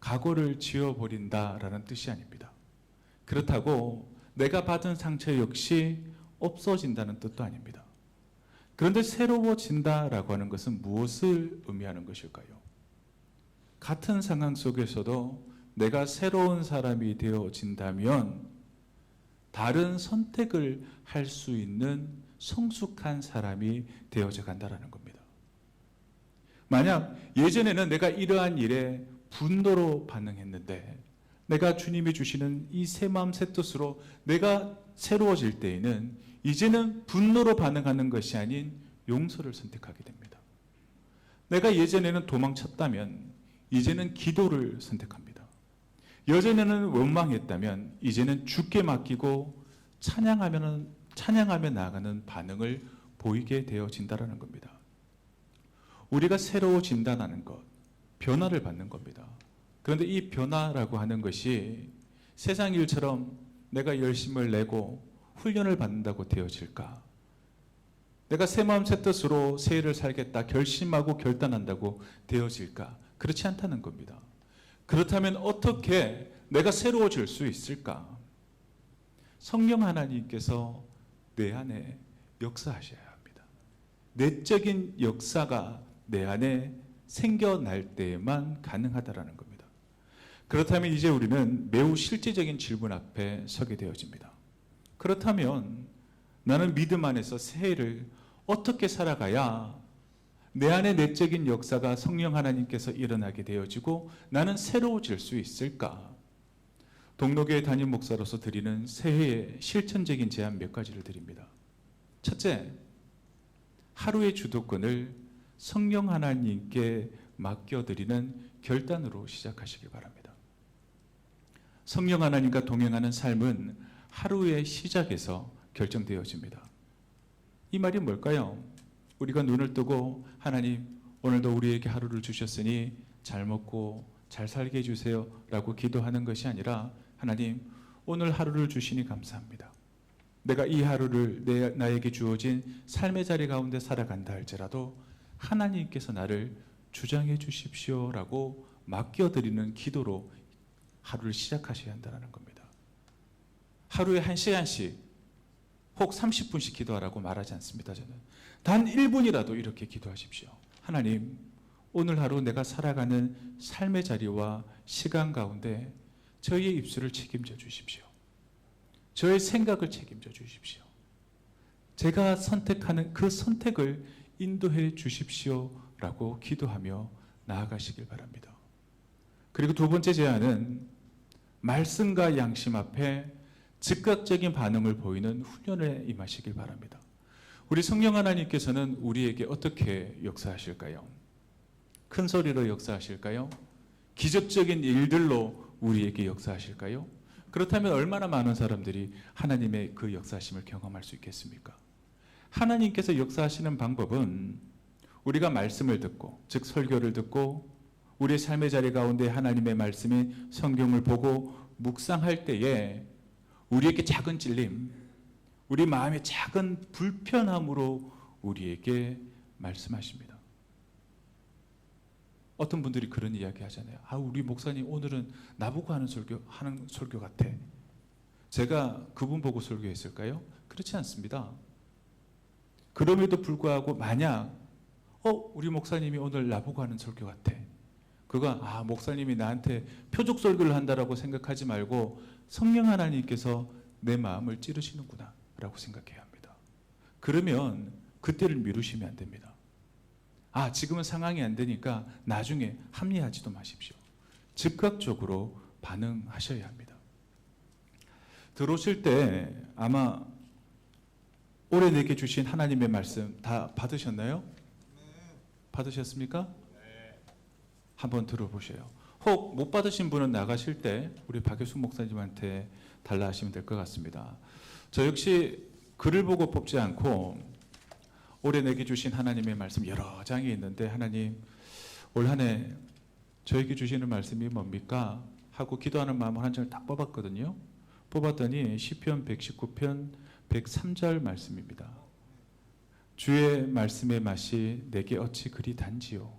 각오를 지워버린다라는 뜻이 아닙니다. 그렇다고 내가 받은 상처 역시 없어진다는 뜻도 아닙니다. 그런데 새로워진다라고 하는 것은 무엇을 의미하는 것일까요? 같은 상황 속에서도 내가 새로운 사람이 되어진다면 다른 선택을 할 수 있는 성숙한 사람이 되어져 간다라는 겁니다. 만약 예전에는 내가 이러한 일에 분노로 반응했는데 내가 주님이 주시는 이 새 마음 새 뜻으로 내가 새로워질 때에는 이제는 분노로 반응하는 것이 아닌 용서를 선택하게 됩니다. 내가 예전에는 도망쳤다면 이제는 기도를 선택합니다. 예전에는 원망했다면 이제는 주께 맡기고 찬양하며 나아가는 반응을 보이게 되어진다라는 겁니다. 우리가 새로워진다는 것, 변화를 받는 겁니다. 그런데 이 변화라고 하는 것이 세상 일처럼 내가 열심을 내고 훈련을 받는다고 되어질까? 내가 새 마음 새 뜻으로 새 일을 살겠다 결심하고 결단한다고 되어질까? 그렇지 않다는 겁니다. 그렇다면 어떻게 내가 새로워질 수 있을까? 성령 하나님께서 내 안에 역사하셔야 합니다. 내적인 역사가 내 안에 생겨날 때에만 가능하다라는 겁니다. 그렇다면 이제 우리는 매우 실제적인 질문 앞에 서게 되어집니다. 그렇다면 나는 믿음 안에서 새해를 어떻게 살아가야 내 안에 내적인 역사가 성령 하나님께서 일어나게 되어지고 나는 새로워질 수 있을까? 동로교회 담임 목사로서 드리는 새해의 실천적인 제안 몇 가지를 드립니다. 첫째, 하루의 주도권을 성령 하나님께 맡겨드리는 결단으로 시작하시기 바랍니다. 성령 하나님과 동행하는 삶은 하루의 시작에서 결정되어집니다. 이 말이 뭘까요? 우리가 눈을 뜨고 하나님 오늘도 우리에게 하루를 주셨으니 잘 먹고 잘 살게 해주세요 라고 기도하는 것이 아니라 하나님 오늘 하루를 주시니 감사합니다. 내가 이 하루를 나에게 주어진 삶의 자리 가운데 살아간다 할지라도 하나님께서 나를 주장해 주십시오라고 맡겨드리는 기도로 하루를 시작하셔야 한다는 겁니다. 하루에 1시간씩 혹 30분씩 기도하라고 말하지 않습니다. 저는 단 1분이라도 이렇게 기도하십시오. 하나님 오늘 하루 내가 살아가는 삶의 자리와 시간 가운데 저의 입술을 책임져 주십시오. 저의 생각을 책임져 주십시오. 제가 선택하는 그 선택을 인도해 주십시오라고 기도하며 나아가시길 바랍니다. 그리고 두 번째 제안은 말씀과 양심 앞에 즉각적인 반응을 보이는 훈련에 임하시길 바랍니다. 우리 성령 하나님께서는 우리에게 어떻게 역사하실까요? 큰 소리로 역사하실까요? 기적적인 일들로 우리에게 역사하실까요? 그렇다면 얼마나 많은 사람들이 하나님의 그 역사하심을 경험할 수 있겠습니까? 하나님께서 역사하시는 방법은 우리가 말씀을 듣고, 즉 설교를 듣고 우리의 삶의 자리 가운데 하나님의 말씀인 성경을 보고 묵상할 때에 우리에게 작은 찔림, 우리 마음의 작은 불편함으로 우리에게 말씀하십니다. 어떤 분들이 그런 이야기 하잖아요. 우리 목사님 오늘은 나보고 하는 설교 같아. 제가 그분 보고 설교했을까요? 그렇지 않습니다. 그럼에도 불구하고 만약 우리 목사님이 오늘 나보고 하는 설교 같아. 그가 목사님이 나한테 표적 설교를 한다라고 생각하지 말고 성령 하나님께서 내 마음을 찌르시는구나 라고 생각해야 합니다. 그러면 그때를 미루시면 안 됩니다. 지금은 상황이 안 되니까 나중에 합리하지도 마십시오. 즉각적으로 반응하셔야 합니다. 들어오실 때 아마 올해 내게 주신 하나님의 말씀 다 받으셨나요? 받으셨습니까? 한번 들어보세요. 혹 못 받으신 분은 나가실 때 우리 박효숙 목사님한테 달라 하시면 될 것 같습니다. 저 역시 글을 보고 뽑지 않고 올해 내게 주신 하나님의 말씀 여러 장이 있는데 하나님 올 한 해 저에게 주시는 말씀이 뭡니까? 하고 기도하는 마음으로 한 장을 딱 뽑았거든요. 뽑았더니 시편 119편 103절 말씀입니다. 주의 말씀의 맛이 내게 어찌 그리 단지요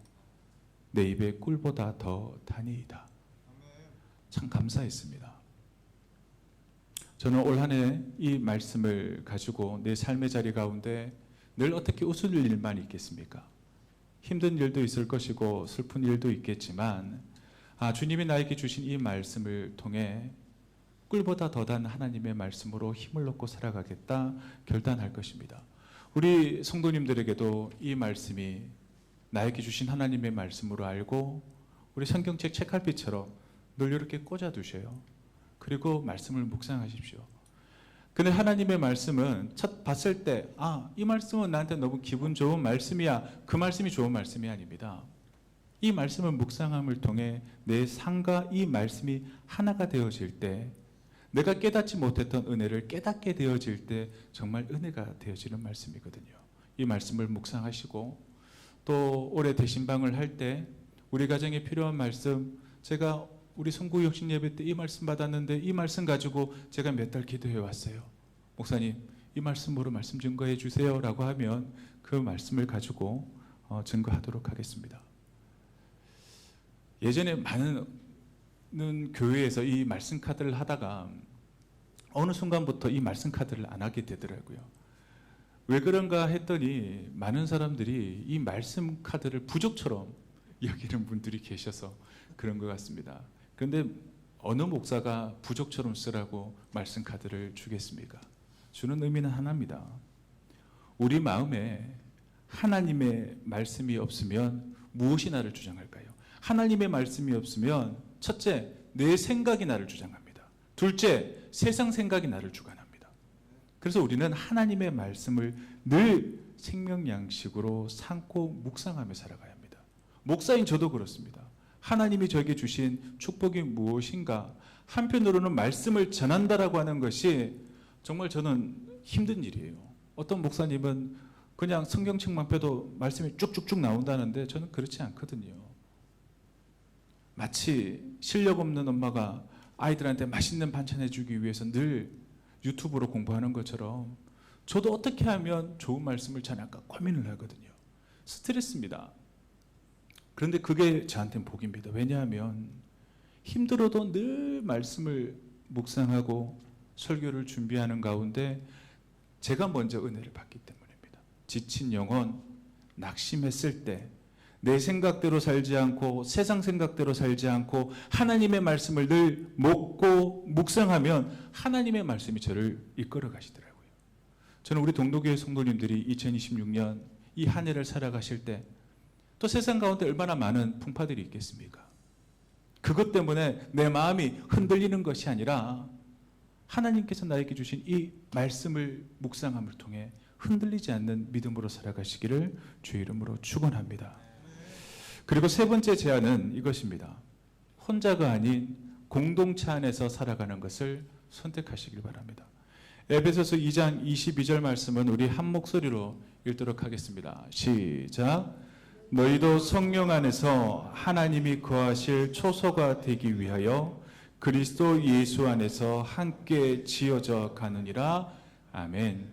내 입에 꿀보다 더 다니이다. 참 감사했습니다. 저는 올 한 해 이 말씀을 가지고 내 삶의 자리 가운데 늘 어떻게 웃을 일만 있겠습니까? 힘든 일도 있을 것이고 슬픈 일도 있겠지만 주님이 나에게 주신 이 말씀을 통해 꿀보다 더 단 하나님의 말씀으로 힘을 얻고 살아가겠다 결단할 것입니다. 우리 성도님들에게도 이 말씀이 나에게 주신 하나님의 말씀으로 알고 우리 성경책 책갈피처럼 늘 이렇게 꽂아두셔요. 그리고 말씀을 묵상하십시오. 근데 하나님의 말씀은 첫 봤을 때 이 말씀은 나한테 너무 기분 좋은 말씀이야. 그 말씀이 좋은 말씀이 아닙니다. 이 말씀을 묵상함을 통해 내 삶과 이 말씀이 하나가 되어질 때 내가 깨닫지 못했던 은혜를 깨닫게 되어질 때 정말 은혜가 되어지는 말씀이거든요. 이 말씀을 묵상하시고 또 올해 대신방을 할 때 우리 가정에 필요한 말씀 제가 우리 송구 육신 예배 때 이 말씀 받았는데 이 말씀 가지고 제가 몇 달 기도해 왔어요. 목사님 이 말씀으로 말씀 증거해 주세요 라고 하면 그 말씀을 가지고 증거하도록 하겠습니다. 예전에 많은 교회에서 이 말씀 카드를 하다가 어느 순간부터 이 말씀 카드를 안 하게 되더라고요. 왜 그런가 했더니 많은 사람들이 이 말씀 카드를 부족처럼 여기는 분들이 계셔서 그런 것 같습니다. 그런데 어느 목사가 부족처럼 쓰라고 말씀 카드를 주겠습니까? 주는 의미는 하나입니다. 우리 마음에 하나님의 말씀이 없으면 무엇이 나를 주장할까요? 하나님의 말씀이 없으면 첫째, 내 생각이 나를 주장합니다. 둘째, 세상 생각이 나를 주관합니다. 그래서 우리는 하나님의 말씀을 늘 생명 양식으로 삼고 묵상하며 살아가야 합니다. 목사인 저도 그렇습니다. 하나님이 저에게 주신 축복이 무엇인가? 한편으로는 말씀을 전한다라고 하는 것이 정말 저는 힘든 일이에요. 어떤 목사님은 그냥 성경책만 펴도 말씀이 쭉쭉쭉 나온다는데 저는 그렇지 않거든요. 마치 실력 없는 엄마가 아이들한테 맛있는 반찬 해주기 위해서 늘 유튜브로 공부하는 것처럼 저도 어떻게 하면 좋은 말씀을 전할까 고민을 하거든요. 스트레스입니다. 그런데 그게 저한테는 복입니다. 왜냐하면 힘들어도 늘 말씀을 묵상하고 설교를 준비하는 가운데 제가 먼저 은혜를 받기 때문입니다. 지친 영혼, 낙심했을 때 내 생각대로 살지 않고 세상 생각대로 살지 않고 하나님의 말씀을 늘 먹고 묵상하면 하나님의 말씀이 저를 이끌어 가시더라고요. 저는 우리 동도교회 성도님들이 2026년 이 한 해를 살아가실 때 또 세상 가운데 얼마나 많은 풍파들이 있겠습니까? 그것 때문에 내 마음이 흔들리는 것이 아니라 하나님께서 나에게 주신 이 말씀을 묵상함을 통해 흔들리지 않는 믿음으로 살아가시기를 주의 이름으로 축원합니다. 그리고 세 번째 제안은 이것입니다. 혼자가 아닌 공동체 안에서 살아가는 것을 선택하시길 바랍니다. 에베소서 2장 22절 말씀은 우리 한 목소리로 읽도록 하겠습니다. 시작. 너희도 성령 안에서 하나님이 거하실 초소가 되기 위하여 그리스도 예수 안에서 함께 지어져 가느니라. 아멘.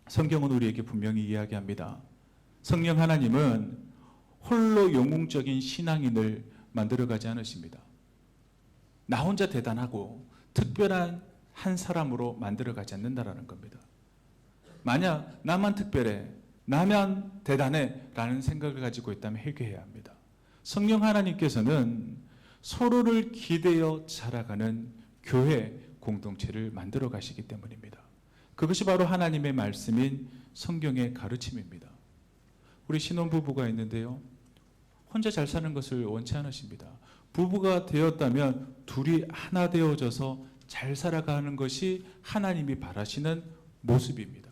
성경은 우리에게 분명히 이야기합니다. 성령 하나님은 홀로 영웅적인 신앙인을 만들어가지 않으십니다. 나 혼자 대단하고 특별한 한 사람으로 만들어가지 않는다라는 겁니다. 만약 나만 특별해, 나만 대단해 라는 생각을 가지고 있다면 회개해야 합니다. 성령 하나님께서는 서로를 기대어 자라가는 교회 공동체를 만들어 가시기 때문입니다. 그것이 바로 하나님의 말씀인 성경의 가르침입니다. 우리 신혼부부가 있는데요, 혼자 잘 사는 것을 원치 않으십니다. 부부가 되었다면 둘이 하나 되어져서 잘 살아가는 것이 하나님이 바라시는 모습입니다.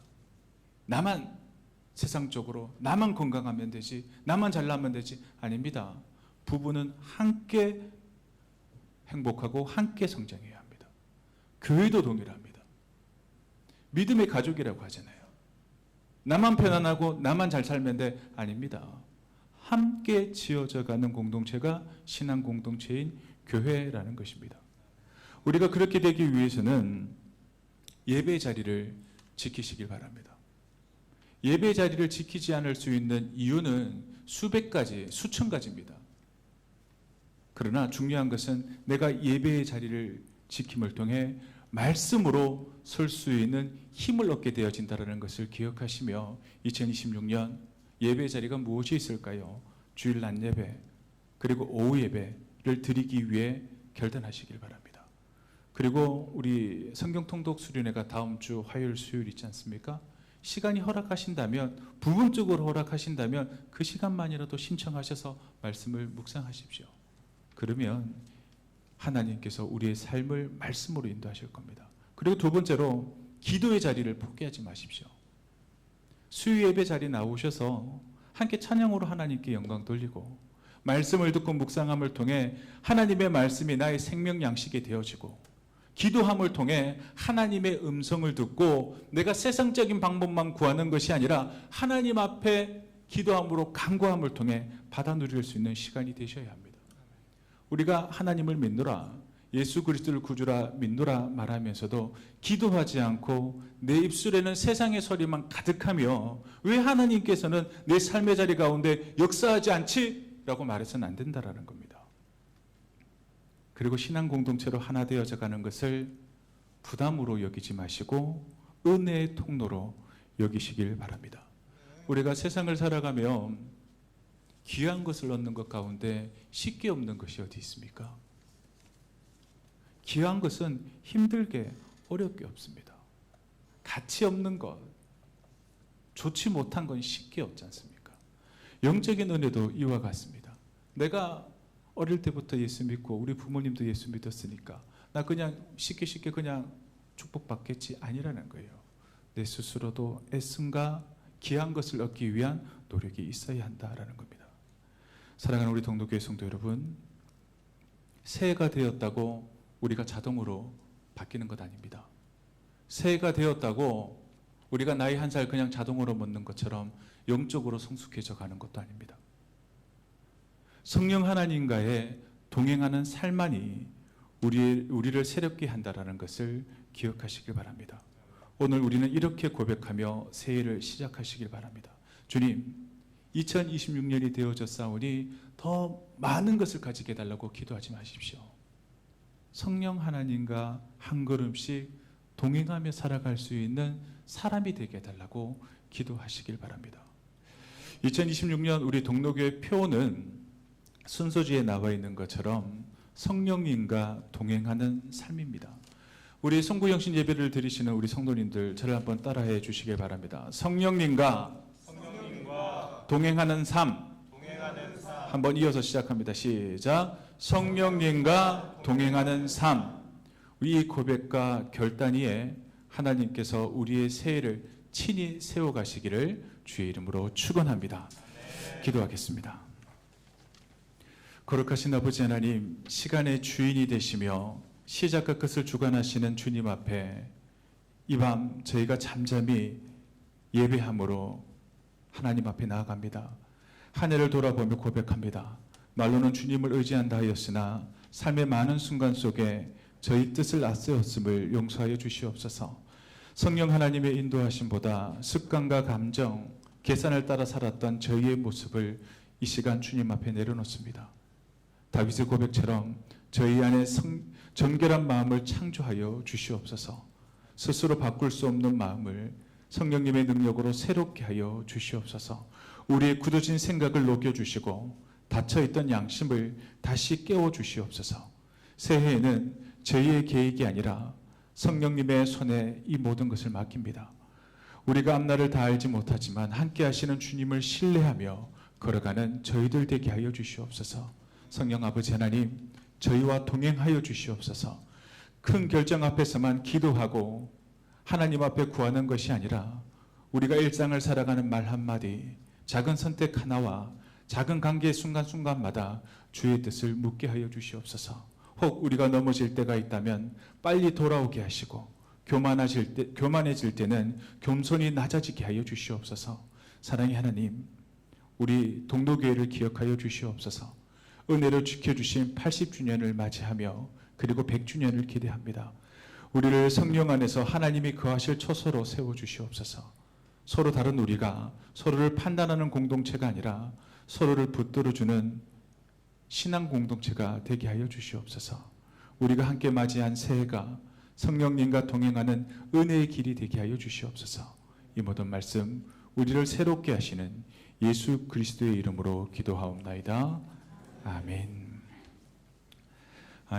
나만 세상적으로, 나만 건강하면 되지, 나만 잘나면 되지, 아닙니다. 부부는 함께 행복하고 함께 성장해야 합니다. 교회도 동일합니다. 믿음의 가족이라고 하잖아요. 나만 편안하고 나만 잘 살면 돼, 아닙니다. 함께 지어져 가는 공동체가 신앙 공동체인 교회라는 것입니다. 우리가 그렇게 되기 위해서는 예배 자리를 지키시길 바랍니다. 예배 자리를 지키지 않을 수 있는 이유는 수백 가지, 수천 가지입니다. 그러나 중요한 것은 내가 예배의 자리를 지킴을 통해 말씀으로 설 수 있는 힘을 얻게 되어진다는 것을 기억하시며 2026년 예배 자리가 무엇이 있을까요? 주일 낮 예배 그리고 오후 예배를 드리기 위해 결단하시길 바랍니다. 그리고 우리 성경 통독 수련회가 다음 주 화요일 수요일 있지 않습니까? 시간이 허락하신다면, 부분적으로 허락하신다면 그 시간만이라도 신청하셔서 말씀을 묵상하십시오. 그러면 하나님께서 우리의 삶을 말씀으로 인도하실 겁니다. 그리고 두 번째로 기도의 자리를 포기하지 마십시오. 수요 예배 자리 나오셔서 함께 찬양으로 하나님께 영광 돌리고 말씀을 듣고 묵상함을 통해 하나님의 말씀이 나의 생명 양식이 되어지고 기도함을 통해 하나님의 음성을 듣고 내가 세상적인 방법만 구하는 것이 아니라 하나님 앞에 기도함으로 간구함을 통해 받아 누릴 수 있는 시간이 되셔야 합니다. 우리가 하나님을 믿노라, 예수 그리스도를 구주라 믿노라 말하면서도 기도하지 않고 내 입술에는 세상의 소리만 가득하며 왜 하나님께서는 내 삶의 자리 가운데 역사하지 않지? 라고 말해서는 안 된다라는 겁니다. 그리고 신앙 공동체로 하나 되어져 가는 것을 부담으로 여기지 마시고 은혜의 통로로 여기시길 바랍니다. 우리가 세상을 살아가며 귀한 것을 얻는 것 가운데 쉽게 없는 것이 어디 있습니까? 귀한 것은 힘들게 어렵게 없습니다. 가치 없는 것, 좋지 못한 건 쉽게 없지 않습니까? 영적인 은혜도 이와 같습니다. 내가 어릴 때부터 예수 믿고 우리 부모님도 예수 믿었으니까 나 그냥 쉽게 그냥 축복받겠지 아니라는 거예요. 내 스스로도 애씀과 귀한 것을 얻기 위한 노력이 있어야 한다라는 겁니다. 사랑하는 우리 동독교회 성도 여러분, 새해가 되었다고 우리가 자동으로 바뀌는 것 아닙니다. 새해가 되었다고 우리가 나이 한 살 그냥 자동으로 먹는 것처럼 영적으로 성숙해져 가는 것도 아닙니다. 성령 하나님과의 동행하는 삶만이 우리를 새롭게 한다는 것을 기억하시길 바랍니다. 오늘 우리는 이렇게 고백하며 새해를 시작하시길 바랍니다. 주님, 2026년이 되어졌사오니 더 많은 것을 가지게 해달라고 기도하지 마십시오. 성령 하나님과 한 걸음씩 동행하며 살아갈 수 있는 사람이 되게 해달라고 기도하시길 바랍니다. 2026년 우리 동로교회 표는 순서지에 나와 있는 것처럼 성령님과 동행하는 삶입니다. 우리 성구영신 예배를 드리시는 우리 성도님들 저를 한번 따라해 주시길 바랍니다. 성령님과 동행하는 삶. 한번 이어서 시작합니다. 시작. 성령님과 동행하는 삶. 이 고백과 결단 위에 하나님께서 우리의 새해를 친히 세워가시기를 주의 이름으로 축원합니다. 기도하겠습니다. 거룩하신 아버지 하나님, 시간의 주인이 되시며 시작과 끝을 주관하시는 주님 앞에 이 밤 저희가 잠잠히 예배함으로 하나님 앞에 나아갑니다. 한 해를 돌아보며 고백합니다. 말로는 주님을 의지한다 하였으나 삶의 많은 순간 속에 저희 뜻을 앞세웠음을 용서하여 주시옵소서. 성령 하나님의 인도하심보다 습관과 감정, 계산을 따라 살았던 저희의 모습을 이 시간 주님 앞에 내려놓습니다. 다윗의 고백처럼 저희 안에 정결한 마음을 창조하여 주시옵소서. 스스로 바꿀 수 없는 마음을 성령님의 능력으로 새롭게 하여 주시옵소서. 우리의 굳어진 생각을 녹여주시고 닫혀있던 양심을 다시 깨워주시옵소서. 새해에는 저희의 계획이 아니라 성령님의 손에 이 모든 것을 맡깁니다. 우리가 앞날을 다 알지 못하지만 함께 하시는 주님을 신뢰하며 걸어가는 저희들 되게 하여 주시옵소서. 성령 아버지 하나님, 저희와 동행하여 주시옵소서. 큰 결정 앞에서만 기도하고 하나님 앞에 구하는 것이 아니라 우리가 일상을 살아가는 말 한마디, 작은 선택 하나와 작은 관계의 순간순간마다 주의 뜻을 묻게 하여 주시옵소서. 혹 우리가 넘어질 때가 있다면 빨리 돌아오게 하시고 교만해질 때는 겸손히 낮아지게 하여 주시옵소서. 사랑의 하나님, 우리 동로교회를 기억하여 주시옵소서. 은혜로 지켜주신 80주년을 맞이하며 그리고 100주년을 기대합니다. 우리를 성령 안에서 하나님이 거하실 처소로 세워주시옵소서. 서로 다른 우리가 서로를 판단하는 공동체가 아니라 서로를 붙들어주는 신앙 공동체가 되게 하여 주시옵소서. 우리가 함께 맞이한 새해가 성령님과 동행하는 은혜의 길이 되게 하여 주시옵소서. 이 모든 말씀 우리를 새롭게 하시는 예수 그리스도의 이름으로 기도하옵나이다. 아멘.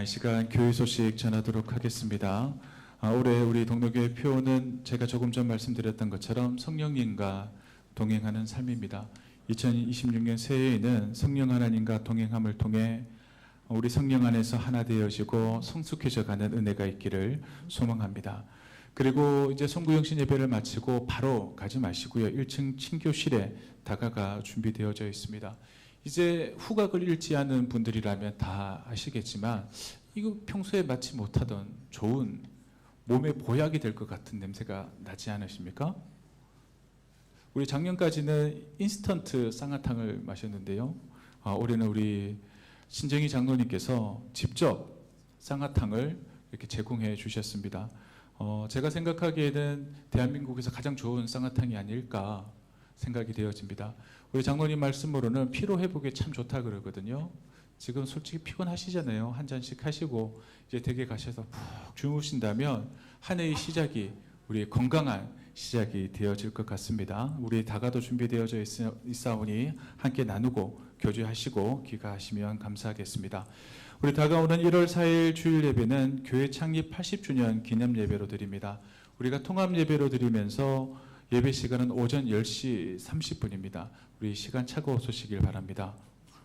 이 시간 교회 소식 전하도록 하겠습니다. 올해 우리 동로교회 표어는 제가 조금 전 말씀드렸던 것처럼 성령님과 동행하는 삶입니다. 2026년 새해에는 성령 하나님과 동행함을 통해 우리 성령 안에서 하나 되어지고 성숙해져 가는 은혜가 있기를 소망합니다. 그리고 이제 송구영신 예배를 마치고 바로 가지 마시고요. 1층 친교실에 다가가 준비되어져 있습니다. 이제 후각을 잃지 않은 분들이라면 다 아시겠지만 이거 평소에 맡지 못하던 좋은 몸에 보약이 될 것 같은 냄새가 나지 않으십니까? 우리 작년까지는 인스턴트 쌍화탕을 마셨는데요. 올해는 우리 신정희 장로님께서 직접 쌍화탕을 이렇게 제공해 주셨습니다. 제가 생각하기에는 대한민국에서 가장 좋은 쌍화탕이 아닐까 생각이 되어집니다. 우리 장로님 말씀으로는 피로 회복에 참 좋다 그러거든요. 지금 솔직히 피곤하시잖아요. 한 잔씩 하시고 이제 댁에 가셔서 푹 주무신다면 한 해의 시작이 우리 건강한 시작이 되어질 것 같습니다. 우리 다가도 준비되어져 있사오니 함께 나누고 교제하시고 귀가하시면 감사하겠습니다. 우리 다가오는 1월 4일 주일 예배는 교회 창립 80주년 기념 예배로 드립니다. 우리가 통합 예배로 드리면서 예배 시간은 오전 10시 30분입니다. 우리 시간 차고 오시길 바랍니다.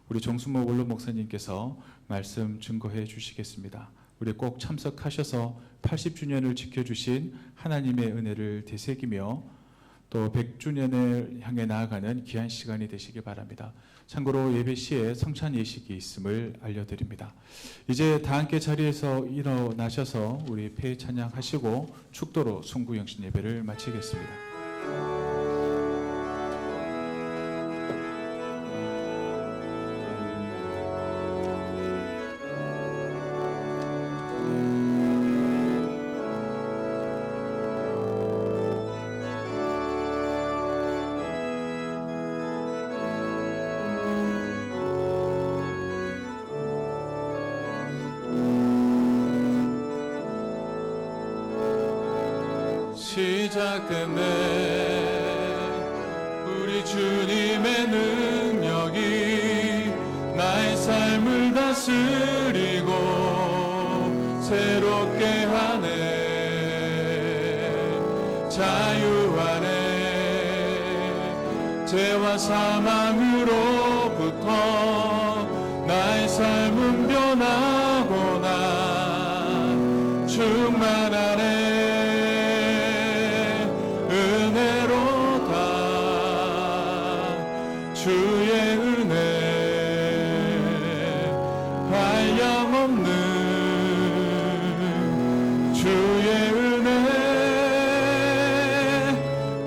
우리 정수모 원로 목사님께서 말씀 증거해 주시겠습니다. 우리 꼭 참석하셔서 80주년을 지켜주신 하나님의 은혜를 되새기며 또 100주년을 향해 나아가는 귀한 시간이 되시기 바랍니다. 참고로 예배 시에 성찬 예식이 있음을 알려드립니다. 이제 다 함께 자리에서 일어나셔서 우리 폐 찬양하시고 축도로 송구영신 예배를 마치겠습니다. 시작 끝내 우리 주님의 능력이 나의 삶을 다스리고 새롭게 하네. 자유 안에 죄와 사망으로부터 나의 삶은 변하고나 충만하네. 주의 은혜 한량없는 주의 은혜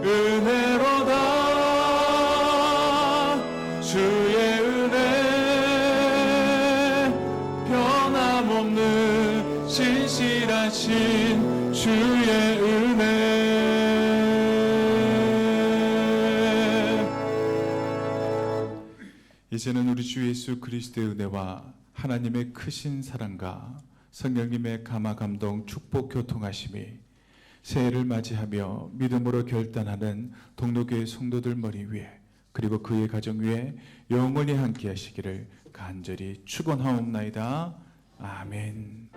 은혜로다. 주의 은혜 변함없는 신실하신 주의 은혜. 이제는 우리 주 예수 그리스도의 은혜와 하나님의 크신 사랑과 성령님의 감화 감동 축복 교통하심이 새해를 맞이하며 믿음으로 결단하는 동로교회 성도들 머리 위에 그리고 그의 가정 위에 영원히 함께 하시기를 간절히 축원하옵나이다. 아멘.